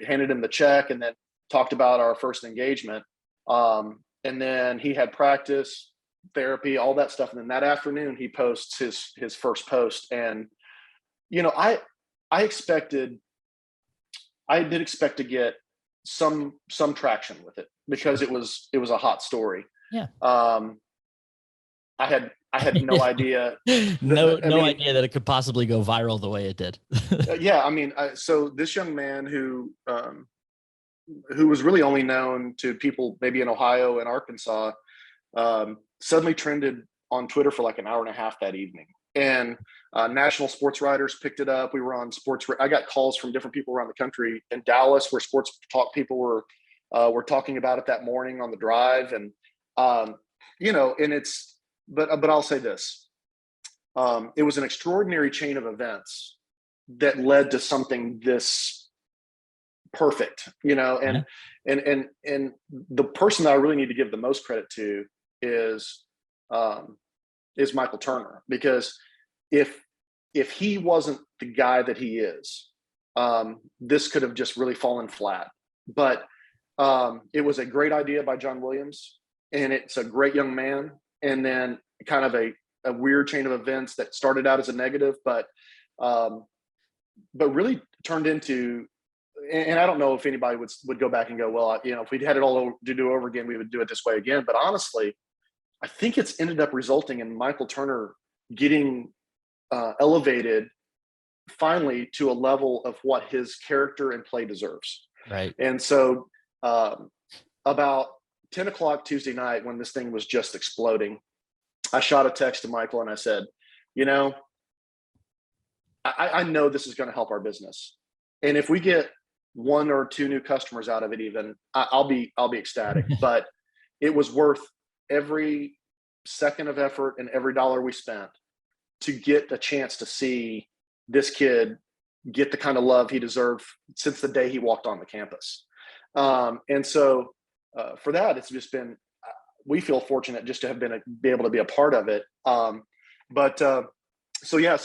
S2: handed him the check, and then talked about our first engagement. And then he had practice, therapy, all that stuff. And then that afternoon he posts his first post. And, I did expect to get some traction with it, because it was a hot story. Yeah. I had no idea.
S1: no idea that it could possibly go viral the way it did.
S2: Yeah. I mean, so this young man who who was really only known to people maybe in Ohio and Arkansas, suddenly trended on Twitter for like an hour and a half that evening. And national sports writers picked it up. We were on sports. I got calls from different people around the country in Dallas, where sports talk people were talking about it that morning on the drive. And and it's, but I'll say this: it was an extraordinary chain of events that led to something this perfect, and the person that I really need to give the most credit to is Michael Turner, because if he wasn't the guy that he is, this could have just really fallen flat. But it was a great idea by John Williams, and it's a great young man, and then kind of a weird chain of events that started out as a negative, but really turned into, and I don't know if anybody would go back and go, well, if we'd had it all to do over again, we would do it this way again. But honestly, I think it's ended up resulting in Michael Turner getting elevated finally to a level of what his character and play deserves.
S1: Right.
S2: And so about 10 o'clock Tuesday night, when this thing was just exploding, I shot a text to Michael and I said, I know this is going to help our business. And if we get 1 or 2 new customers out of it, even I'll be ecstatic. But it was worth every second of effort and every dollar we spent to get a chance to see this kid get the kind of love he deserved since the day he walked on the campus. And so for that, it's just been, we feel fortunate just to have be able to be a part of it. So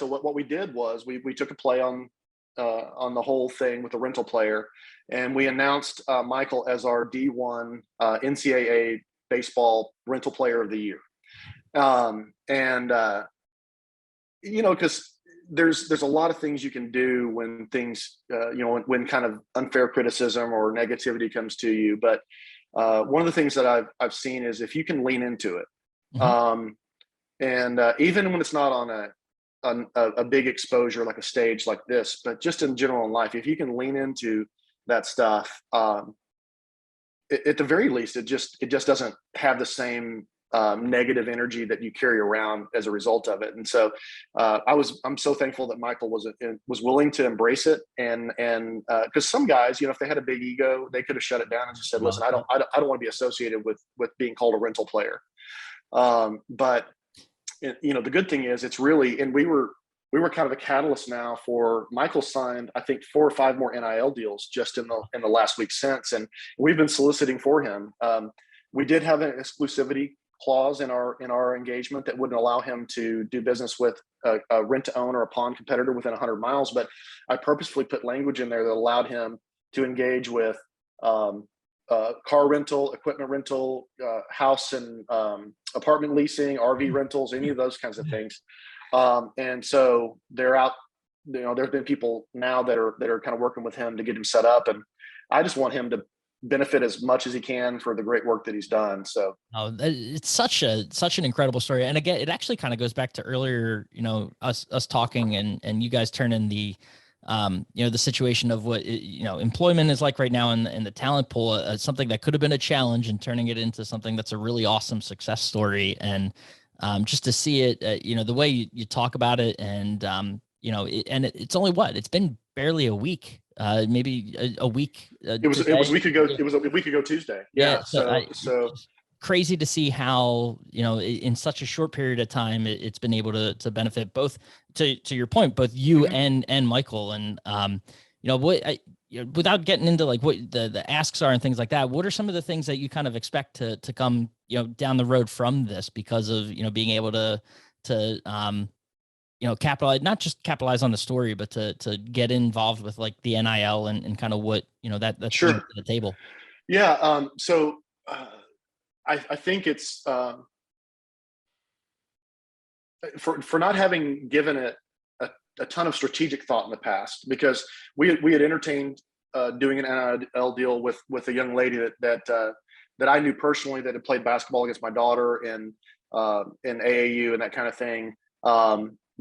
S2: what we did was we took a play on the whole thing with the rental player, and we announced Michael as our D1 NCAA baseball rental player of the year. Because there's a lot of things you can do when things, when kind of unfair criticism or negativity comes to you. But one of the things that I've seen is if you can lean into it, even when it's not on a big exposure like a stage like this, but just in general in life, if you can lean into that stuff, at the very least, it just doesn't have the same negative energy that you carry around as a result of it. And so I'm so thankful that Michael was willing to embrace it, and because some guys, if they had a big ego, they could have shut it down and just said, listen, I don't want to be associated with being called a rental player. But the good thing is it's really, and we were kind of a catalyst now for Michael signed, I think 4 or 5 more NIL deals just in the last week since, and we've been soliciting for him. We did have an exclusivity clause in our engagement that wouldn't allow him to do business with a rent to own or a pawn competitor within 100 miles. But I purposefully put language in there that allowed him to engage with car rental, equipment rental, house and apartment leasing, RV rentals, any of those kinds of things. And so they're out, there's been people now that are kind of working with him to get him set up. And I just want him to benefit as much as he can for the great work that he's done. So
S1: it's such an incredible story. And again, it actually kind of goes back to earlier, us talking and you guys turning the, the situation of what, employment is like right now in the talent pool, something that could have been a challenge, and turning it into something that's a really awesome success story. And just to see it, the way you talk about it, and, it's only it's been barely a week. Maybe a week.
S2: It was a week ago. It was a week ago Tuesday. Yeah. So
S1: crazy to see how, in such a short period of time, it's been able to benefit both, to your point, both you and Michael. And, without getting into like what the asks are and things like that, what are some of the things that you kind of expect to come, down the road from this, because of, being able to capitalize, not just capitalize on the story, but to get involved with like the NIL and kind of what, that's
S2: sure
S1: to the table.
S2: Yeah. So I think it's for not having given it a ton of strategic thought in the past, because we had entertained doing an NIL deal with a young lady that I knew personally, that had played basketball against my daughter in AAU and that kind of thing.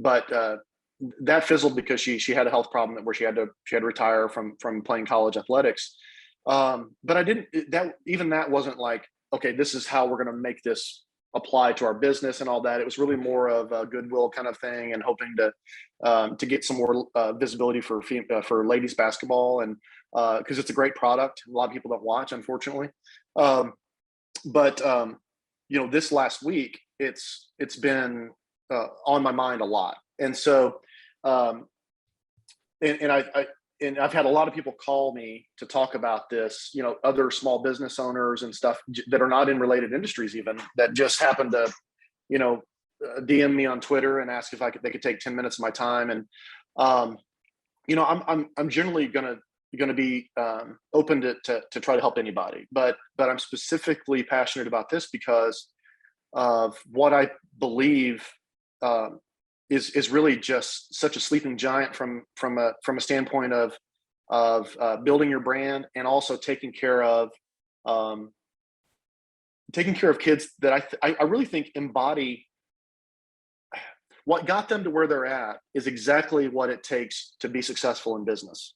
S2: But that fizzled because she had a health problem where she had to retire from playing college athletics. But I didn't, that wasn't like, okay, this is how we're going to make this apply to our business and all that. It was really more of a goodwill kind of thing, and hoping to get some more visibility for ladies basketball, and because it's a great product. A lot of people don't watch, unfortunately. Um, but this last week, it's been on my mind a lot, and so um, and I've had a lot of people call me to talk about this, other small business owners and stuff that are not in related industries, even, that just happen to, DM me on Twitter and ask if they could take 10 minutes of my time. And, I'm generally going to be open to try to help anybody, but I'm specifically passionate about this because of what I believe is really just such a sleeping giant from a standpoint of building your brand, and also um, taking care of kids that I really think embody what got them to where they're at, is exactly what it takes to be successful in business.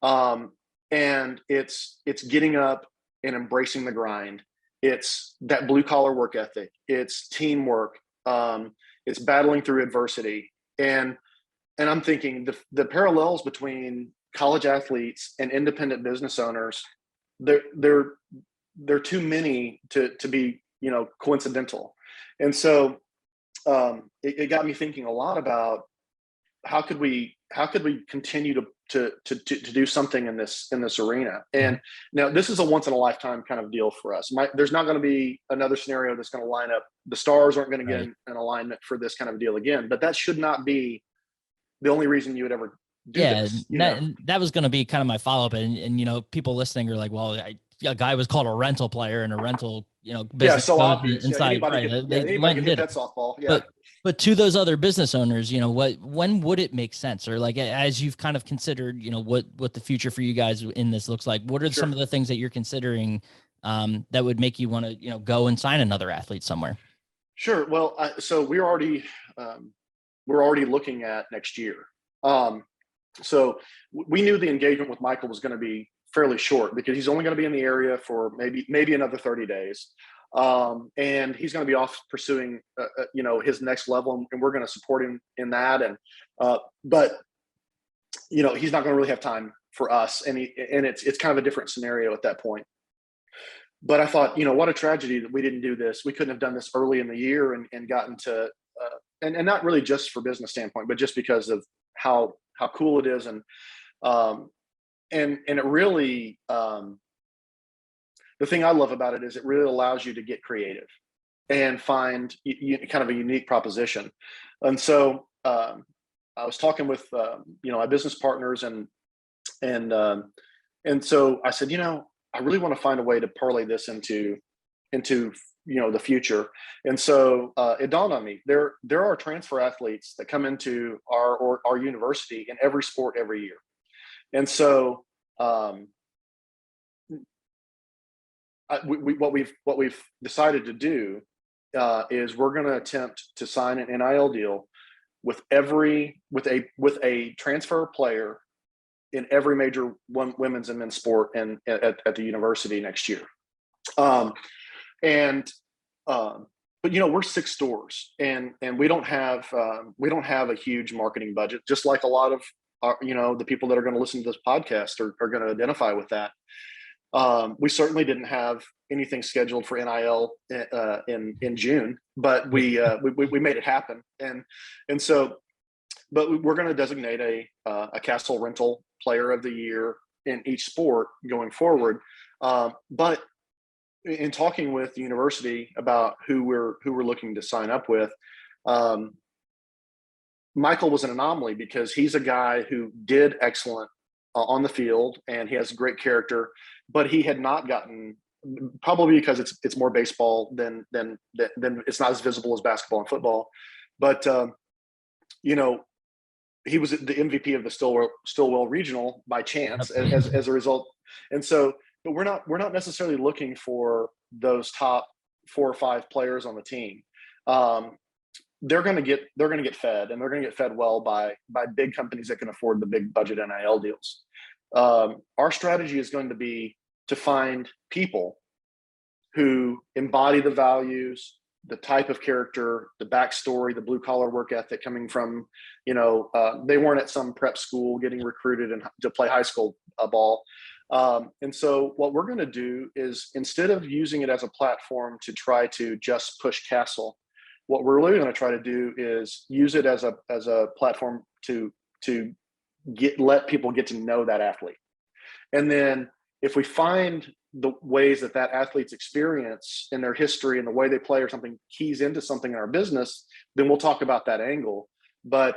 S2: And it's getting up and embracing the grind. It's that blue collar work ethic. It's teamwork. It's battling through adversity. And I'm thinking the parallels between college athletes and independent business owners, they're too many to be, coincidental. And so it got me thinking a lot about how could we continue to do something in this arena. And now this is a once in a lifetime kind of deal for us. There's not going to be another scenario that's going to line up. The stars aren't going to get in alignment for this kind of deal again. But that should not be the only reason you would ever do this.
S1: That was going to be kind of my follow up. And people listening are like, well, a guy was called a rental player, and a rental, business.
S2: So obvious.
S1: Inside,
S2: anybody can hit that softball. Yeah.
S1: But to those other business owners, when would it make sense? Or like, as you've kind of considered, what the future for you guys in this looks like, what are some of the things that you're considering that would make you want to, go and sign another athlete somewhere?
S2: Sure. Well, so we're already looking at next year. So we knew the engagement with Michael was going to be fairly short, because he's only going to be in the area for maybe another 30 days. And he's going to be off pursuing, his next level, and we're going to support him in that. And, but he's not going to really have time for us, and it's kind of a different scenario at that point. But I thought, what a tragedy that we didn't do this. We couldn't have done this early in the year and gotten to, and not really just for business standpoint, but just because of how cool it is. And it really, the thing I love about it is it really allows you to get creative and find kind of a unique proposition. And so I was talking with my business partners, and so I said, I really want to find a way to parlay this into the future. And so it dawned on me, there are transfer athletes that come into our university in every sport every year. And so what we've decided to do is we're going to attempt to sign an NIL deal with a transfer player in every major women's and men's sport at the university next year. But we're 6 stores, and we don't have a huge marketing budget, just like a lot of the people that are going to listen to this podcast are going to identify with that. We certainly didn't have anything scheduled for NIL in June, but we made it happen. And so, but we're going to designate a Castle Rental Player of the Year in each sport going forward. But in talking with the university about who we're looking to sign up with, Michael was an anomaly, because he's a guy who did excellent on the field, and he has great character, but he had not gotten, probably because it's more baseball than it's not as visible as basketball and football. But he was the MVP of the Stillwell Regional by chance as a result. And so, but we're not necessarily looking for those top 4 or 5 players on the team. They're going to get fed, and they're going to get fed well by big companies that can afford the big budget NIL deals. Our strategy is going to be to find people who embody the values, the type of character, the backstory, the blue collar work ethic coming from, they weren't at some prep school getting recruited to play high school ball. And so what we're going to do is, instead of using it as a platform to try to just push Castle, what we're really going to try to do is use it as a platform to let people get to know that athlete. And then if we find the ways that athlete's experience and their history and the way they play or something keys into something in our business, then we'll talk about that angle. But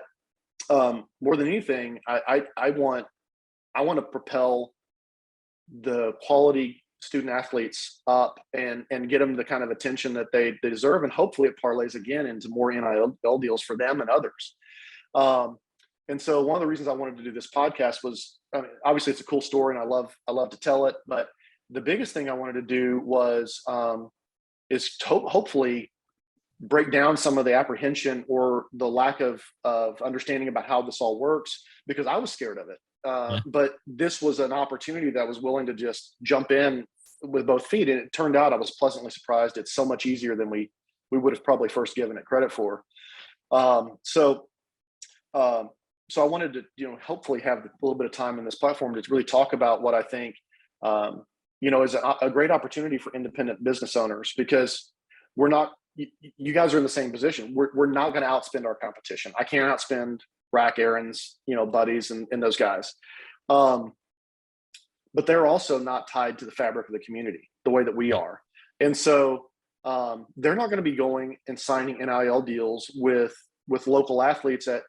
S2: more than anything, I want to propel the quality student athletes up and get them the kind of attention that they deserve. And hopefully it parlays again into more NIL deals for them and others. And so one of the reasons I wanted to do this podcast was, obviously it's a cool story and I love to tell it, but the biggest thing I wanted to do was hopefully break down some of the apprehension or the lack of understanding about how this all works, because I was scared of it. But this was an opportunity that was willing to just jump in with both feet. And it turned out I was pleasantly surprised. It's so much easier than we would have probably first given it credit for. So I wanted to, hopefully have a little bit of time in this platform to really talk about what I think, is a great opportunity for independent business owners, because you guys are in the same position. We're not going to outspend our competition. I can't outspend Rack Aaron's, buddies and those guys. But they're also not tied to the fabric of the community the way that we are. And so they're not going to be going and signing NIL deals with local athletes and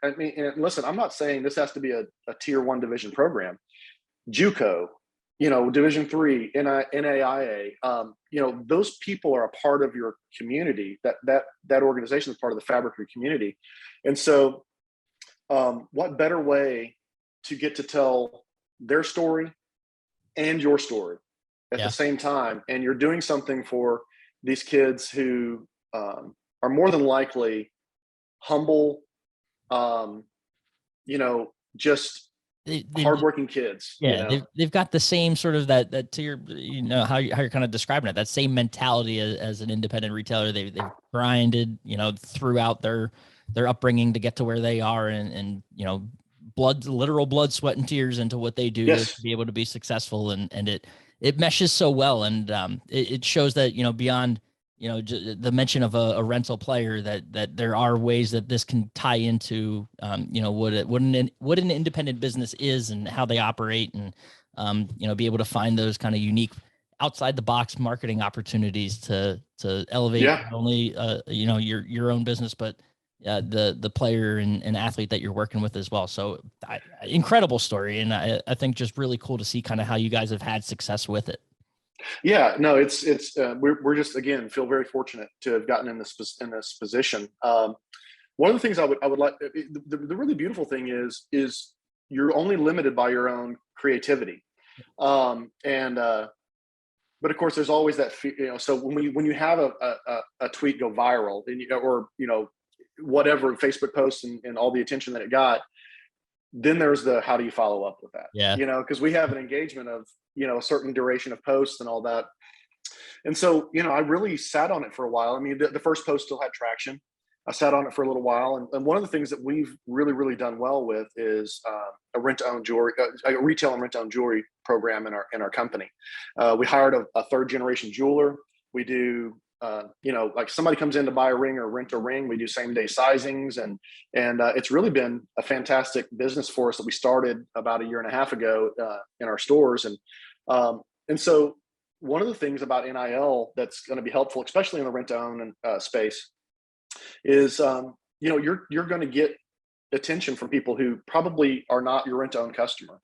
S2: listen, I'm not saying this has to be a tier 1 division program. JUCO, Division 3, NAIA, those people are a part of your community. That organization is part of the fabric of your community. And so what better way to get to tell their story and your story at the same time? And you're doing something for these kids who are more than likely humble, just hardworking kids.
S1: They've got the same sort of that to your, how you're kind of describing it, that same mentality as an independent retailer. They've grinded, throughout their upbringing to get to where they are, and literal blood, sweat, and tears into what they do to be able to be successful. And it meshes so well. And it shows that, beyond, the mention of a rental player, that there are ways that this can tie into, what an independent business is and how they operate, and, be able to find those kind of unique outside the box marketing opportunities to elevate not only, your own business, but the player and athlete that you're working with as well. So incredible story. And I think just really cool to see kind of how you guys have had success with it.
S2: Yeah, no, it's we're just, again, feel very fortunate to have gotten in this position. One of the things I would like, the really beautiful thing is you're only limited by your own creativity. But of course there's always that, so when you have a tweet go viral or whatever Facebook posts and all the attention that it got, then there's the, how do you follow up with that? Because we have an engagement of, a certain duration of posts and all that. And so, I really sat on it for a while. I mean, the first post still had traction. I sat on it for a little while. And one of the things that we've really, really done well with is a rent-to-own jewelry, a retail and rent-to-own jewelry program in our company. We hired a third generation jeweler. We do, like somebody comes in to buy a ring or rent a ring, we do same day sizings, and it's really been a fantastic business for us that we started about 1.5 years ago in our stores. And so one of the things about NIL that's going to be helpful, especially in the rent to own space, is you're going to get attention from people who probably are not your rent to own customer.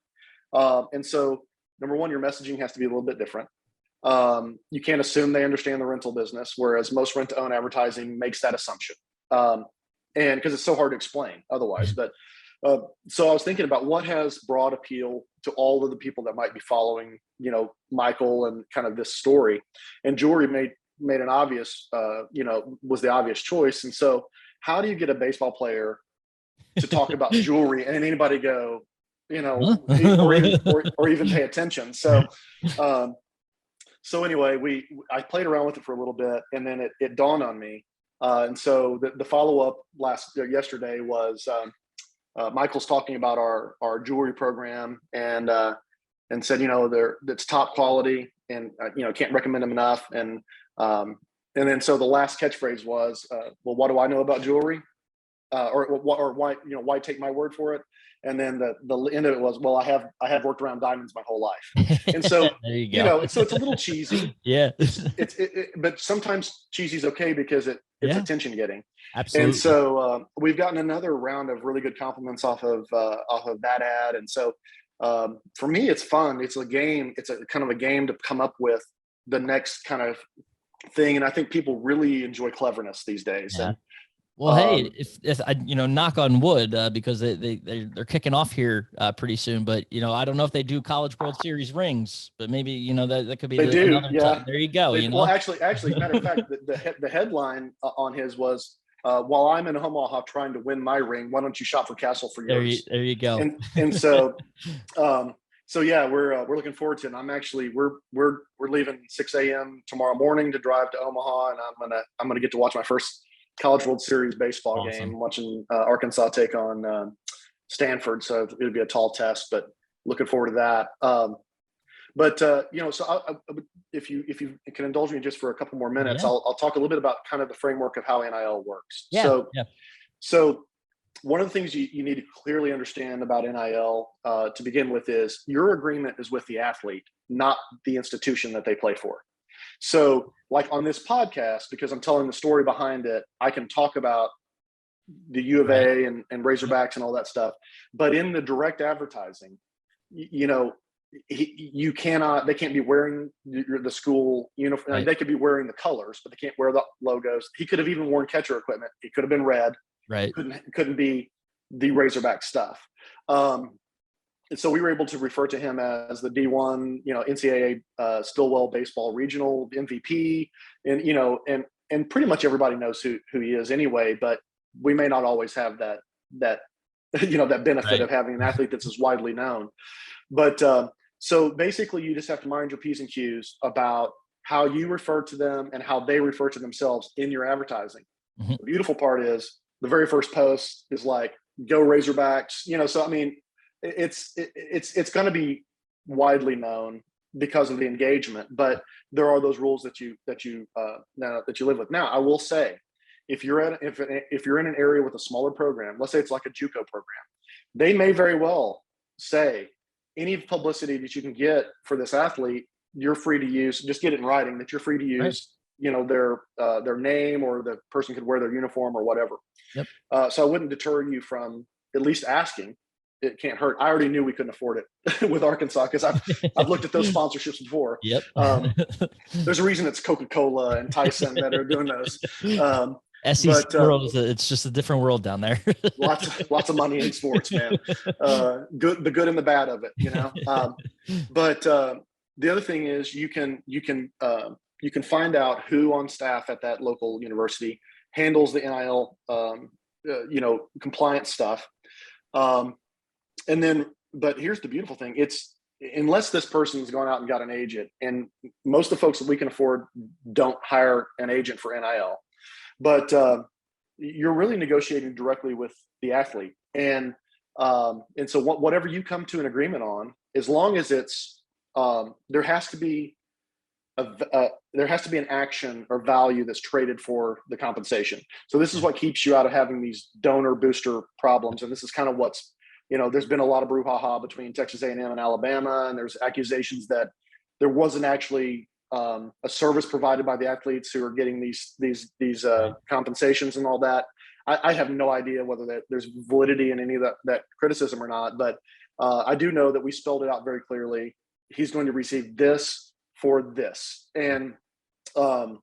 S2: And so number one, your messaging has to be a little bit different. You can't assume they understand the rental business, whereas most rent to own advertising makes that assumption. And because it's so hard to explain otherwise. But so I was thinking about what has broad appeal to all of the people that might be following, Michael and kind of this story. And jewelry made an obvious, was the obvious choice. And so how do you get a baseball player to talk about jewelry and anybody go, or even pay attention? So So anyway, I played around with it for a little bit, and then it dawned on me. And so the follow up yesterday was Michael's talking about our jewelry program, and said, it's top quality, and can't recommend them enough. And then so the last catchphrase was, well, what do I know about jewelry? Or why take my word for it? And then the end of it was, well, I have worked around diamonds my whole life. And so,
S1: there you go.
S2: So it's a little cheesy.
S1: Yeah.
S2: But sometimes cheesy is okay because it's attention getting.
S1: Absolutely.
S2: And so we've gotten another round of really good compliments off of that ad. And so for me, it's fun. It's a game. It's a kind of a game to come up with the next kind of thing. And I think people really enjoy cleverness these days.
S1: Yeah.
S2: And
S1: well, hey, if I, knock on wood, because they're kicking off here pretty soon, but I don't know if they do College World Series rings, but maybe that could be
S2: they do.
S1: Time. There you go.
S2: Well, actually, matter of fact, the headline on his was, while I'm in Omaha trying to win my ring, why don't you shop for Castle for yours?
S1: There you go.
S2: And so, so yeah, we're looking forward to it. And I'm actually we're leaving 6 a.m. tomorrow morning to drive to Omaha, and I'm gonna get to watch my first College World Series baseball game, watching Arkansas take on Stanford. So it'll be a tall test, but looking forward to that. So if you can indulge me just for a couple more minutes, I'll talk a little bit about kind of the framework of how NIL works. So one of the things you need to clearly understand about NIL to begin with is your agreement is with the athlete, not the institution that they play for. So like on this podcast, because I'm telling the story behind it, I can talk about the U of A and Razorbacks and all that stuff. But in the direct advertising, they can't be wearing the school uniform. Right. They could be wearing the colors, but they can't wear the logos. He could have even worn catcher equipment. It could have been red.
S1: Right.
S2: Couldn't be the Razorback stuff. And so we were able to refer to him as the D1, NCAA Stillwell baseball regional MVP, and pretty much everybody knows who he is anyway. But we may not always have that benefit of having an athlete that's as widely known. But so basically, you just have to mind your P's and Q's about how you refer to them and how they refer to themselves in your advertising. Mm-hmm. The beautiful part is the very first post is like, "Go Razorbacks," So I mean, it's going to be widely known because of the engagement, but there are those rules that you live with. Now, I will say, if you're in an area with a smaller program, let's say it's like a JUCO program, they may very well say any publicity that you can get for this athlete, you're free to use. Just get it in writing that you're free to use. Right. Their name, or the person could wear their uniform or whatever. Yep. So I wouldn't deter you from at least asking. It can't hurt. I already knew we couldn't afford it with Arkansas because I've looked at those sponsorships before.
S1: Yep.
S2: There's a reason it's Coca-Cola and Tyson that are doing those.
S1: SEC world, it's just a different world down there.
S2: lots of money in sports, man. The good and the bad of it, But the other thing is you can find out who on staff at that local university handles the NIL, compliance stuff. And then, but here's the beautiful thing. It's, unless this person's gone out and got an agent, and most of the folks that we can afford don't hire an agent for NIL, but you're really negotiating directly with the athlete. And so whatever you come to an agreement on, as long as it's, there has to be an action or value that's traded for the compensation. So this is what keeps you out of having these donor booster problems. And this is kind of what's, there's been a lot of brouhaha between Texas A&M and Alabama, and there's accusations that there wasn't actually a service provided by the athletes who are getting these compensations and all that. I have no idea whether there's validity in any of that criticism or not, but I do know that we spelled it out very clearly. He's going to receive this for this, and you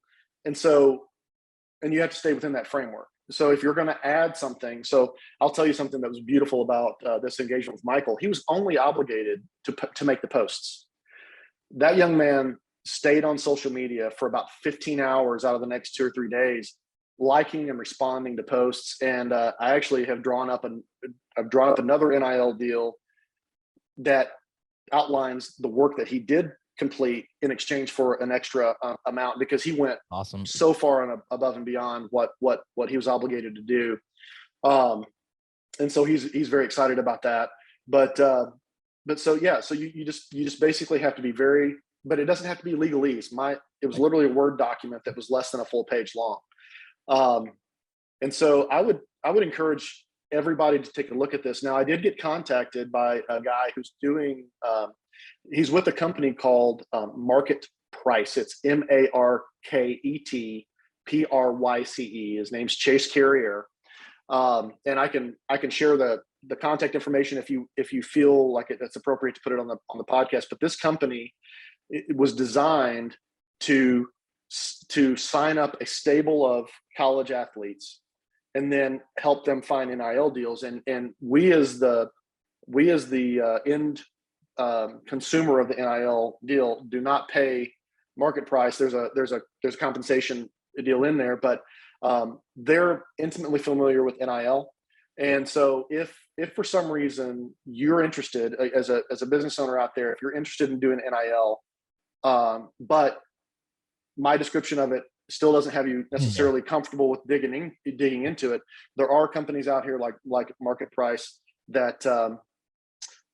S2: have to stay within that framework. So if you're going to add something, so I'll tell you something that was beautiful about this engagement with Michael. He was only obligated to make the posts. That young man stayed on social media for about 15 hours out of the next 2 or 3 days, liking and responding to posts. And I actually have drawn up another NIL deal that outlines the work that he did complete in exchange for an extra amount, because he went
S1: Awesome.
S2: so far and above and beyond what he was obligated to do. And so he's very excited about that. But so yeah, so you just basically have to be very, but it doesn't have to be legalese. It was literally a Word document that was less than a full page long. And so I would encourage everybody to take a look at this. Now, I did get contacted by a guy who's doing, he's with a company called Market Price. It's MarketPryce. His name's Chase Carrier. And I can share the contact information if you feel like it's appropriate to put it on the podcast. But this company, it was designed to sign up a stable of college athletes and then help them find NIL deals. And we as the end consumer of the NIL deal do not pay market price. There's a compensation deal in there, but they're intimately familiar with NIL. And so if for some reason you're interested as a business owner out there, if you're interested in doing NIL, but my description of it still doesn't have you necessarily comfortable with digging into it, there are companies out here like Market Price that are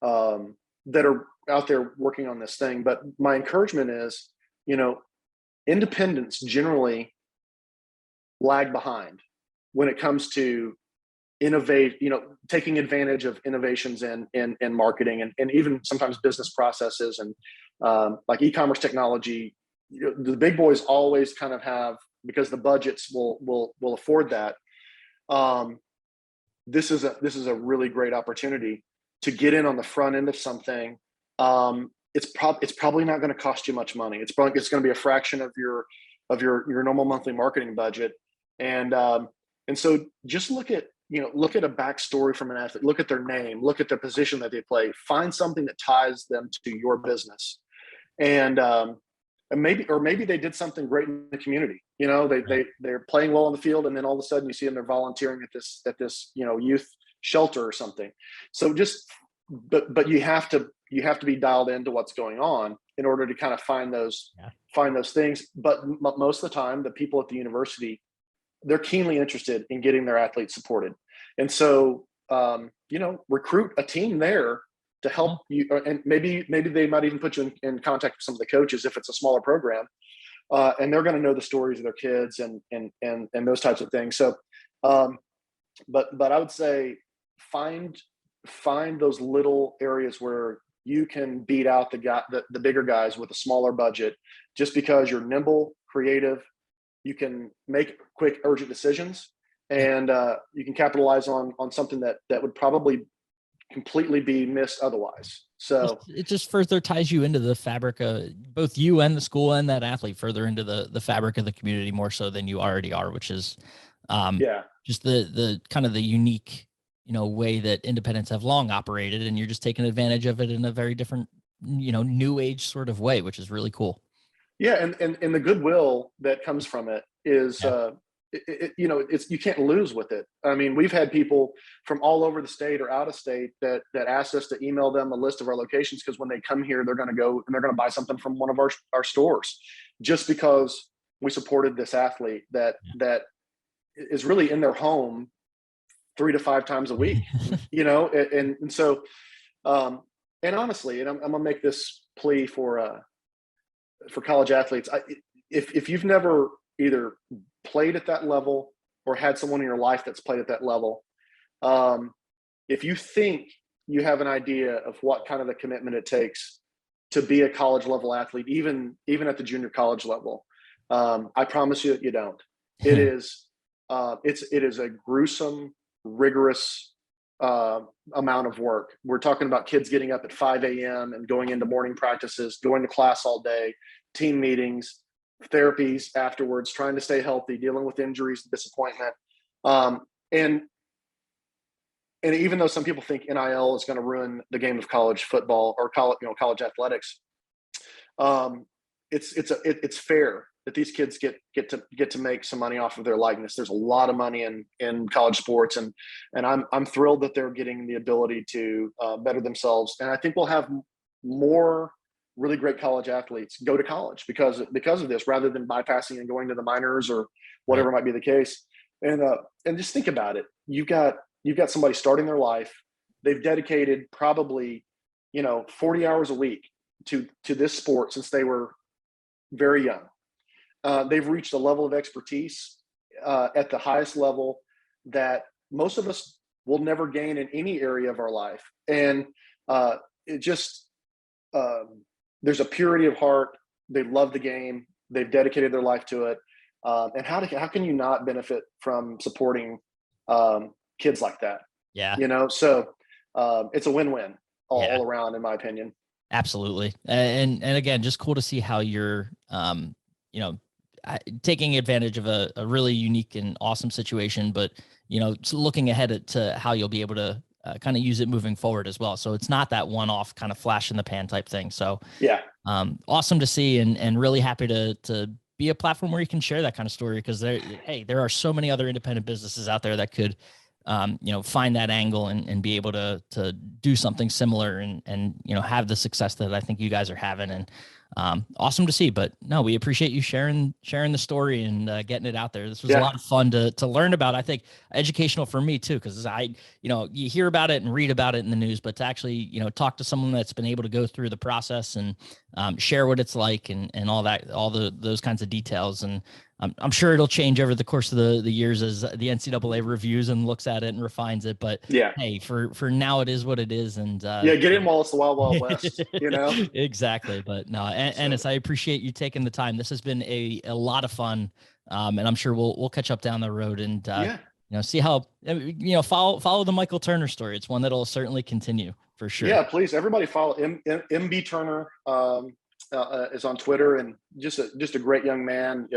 S2: out there working on this thing. But my encouragement is, independents generally lag behind when it comes to innovate, taking advantage of innovations in marketing and even sometimes business processes and like e-commerce technology. The big boys always kind of have, because the budgets will afford that. This is a really great opportunity to get in on the front end of something. It's probably not going to cost you much money. It's going to be a fraction of your normal monthly marketing budget. And so just look at a backstory from an athlete, look at their name, look at the position that they play, find something that ties them to your business. And maybe they did something great in the community. They're playing well on the field, and then all of a sudden you see them, they're volunteering at this youth shelter or something. So but you have to be dialed into what's going on in order to kind of find those things. But most of the time, the people at the university, they're keenly interested in getting their athletes supported. And so, recruit a team there to help you. And maybe they might even put you in contact with some of the coaches if it's a smaller program. And they're going to know the stories of their kids and those types of things. So, but I would say find those little areas where you can beat out the bigger guys with a smaller budget, just because you're nimble, creative. You can make quick, urgent decisions, and you can capitalize on something that would probably completely be missed otherwise. So
S1: it just further ties you into the fabric of both you and the school and that athlete, further into the fabric of the community, more so than you already are, which is just the kind of the unique way that independents have long operated, and you're just taking advantage of it in a very different new age sort of way, which is really cool.
S2: Yeah, and the goodwill that comes from it is you can't lose with it. I mean, we've had people from all over the state or out of state that asked us to email them a list of our locations, because when they come here, they're going to go and they're going to buy something from one of our stores, just because we supported this athlete that is really in their home 3 to 5 times a week. And so and honestly, and I'm gonna make this plea for college athletes. If you've never either played at that level or had someone in your life that's played at that level, if you think you have an idea of what kind of a commitment it takes to be a college level athlete, even at the junior college level, I promise you you don't. It is a gruesome, rigorous amount of work. We're talking about kids getting up at 5 a.m. and going into morning practices, going to class all day, team meetings, therapies afterwards, trying to stay healthy, dealing with injuries, disappointment. And even though some people think NIL is going to ruin the game of college football or college athletics, it's fair that these kids get to make some money off of their likeness. There's a lot of money in college sports, and I'm thrilled that they're getting the ability to better themselves. And I think we'll have more really great college athletes go to college because of this, rather than bypassing and going to the minors or whatever might be the case. And just think about it. You've got somebody starting their life. They've dedicated probably, 40 hours a week to this sport since they were very young. They've reached a level of expertise at the highest level that most of us will never gain in any area of our life. And it just, there's a purity of heart. They love the game. They've dedicated their life to it. And how can you not benefit from supporting kids like that?
S1: Yeah.
S2: So it's a win-win all around, in my opinion.
S1: Absolutely. And again, just cool to see how you're, taking advantage of a really unique and awesome situation, but, looking ahead to how you'll be able to kind of use it moving forward as well. So it's not that one-off kind of flash in the pan type thing. So
S2: yeah,
S1: awesome to see, and really happy to be a platform where you can share that kind of story, because there are so many other independent businesses out there that could, find that angle and be able to do something similar and have the success that I think you guys are having. And awesome to see. But no, we appreciate you sharing the story and getting it out there. This was a lot of fun to learn about. I think educational for me too, because you hear about it and read about it in the news, but to actually talk to someone that's been able to go through the process and share what it's like and all that, those kinds of details. And I'm sure it'll change over the course of the years as the NCAA reviews and looks at it and refines it. But hey, for now, it is what it is. And
S2: get in while it's the wild, wild west,
S1: Exactly. But no, Enos, I appreciate you taking the time. This has been a lot of fun. And I'm sure we'll catch up down the road and see how, follow the Michael Turner story. It's one that'll certainly continue for sure.
S2: Yeah, please. Everybody follow MB Turner is on Twitter, and just a great young man.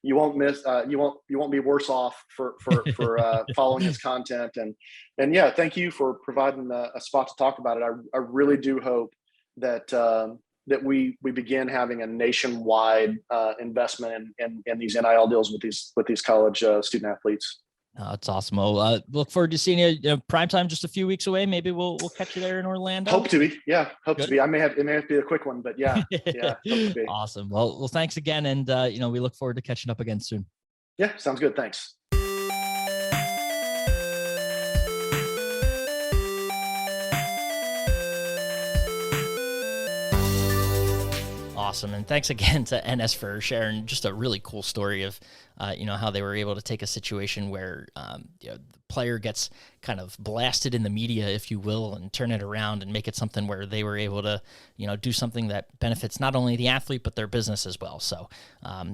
S2: You won't miss. You won't be worse off for following his content. And yeah, thank you for providing a spot to talk about it. I really do hope that we begin having a nationwide investment in these NIL deals with these college student athletes.
S1: That's awesome. Well, look forward to seeing you. Primetime just a few weeks away. Maybe we'll catch you there in Orlando.
S2: Hope to be. Yeah, hope to be. It may have to be a quick one, but yeah. Hope to be.
S1: Awesome. Well, thanks again, and we look forward to catching up again soon.
S2: Yeah, sounds good. Thanks.
S1: Awesome. And thanks again to Enos for sharing just a really cool story of, how they were able to take a situation where, the player gets kind of blasted in the media, if you will, and turn it around and make it something where they were able to, do something that benefits not only the athlete, but their business as well. So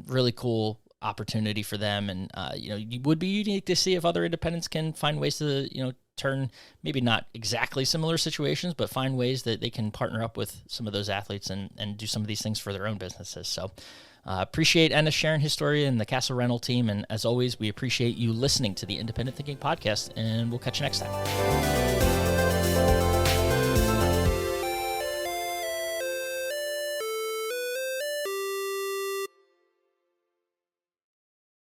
S1: really cool opportunity for them. And, it would be unique to see if other independents can find ways to, turn maybe not exactly similar situations, but find ways that they can partner up with some of those athletes and do some of these things for their own businesses. So appreciate Enos sharing his story and the Castle Rental team. And as always, we appreciate you listening to the Independent Thinking Podcast, and we'll catch you next time.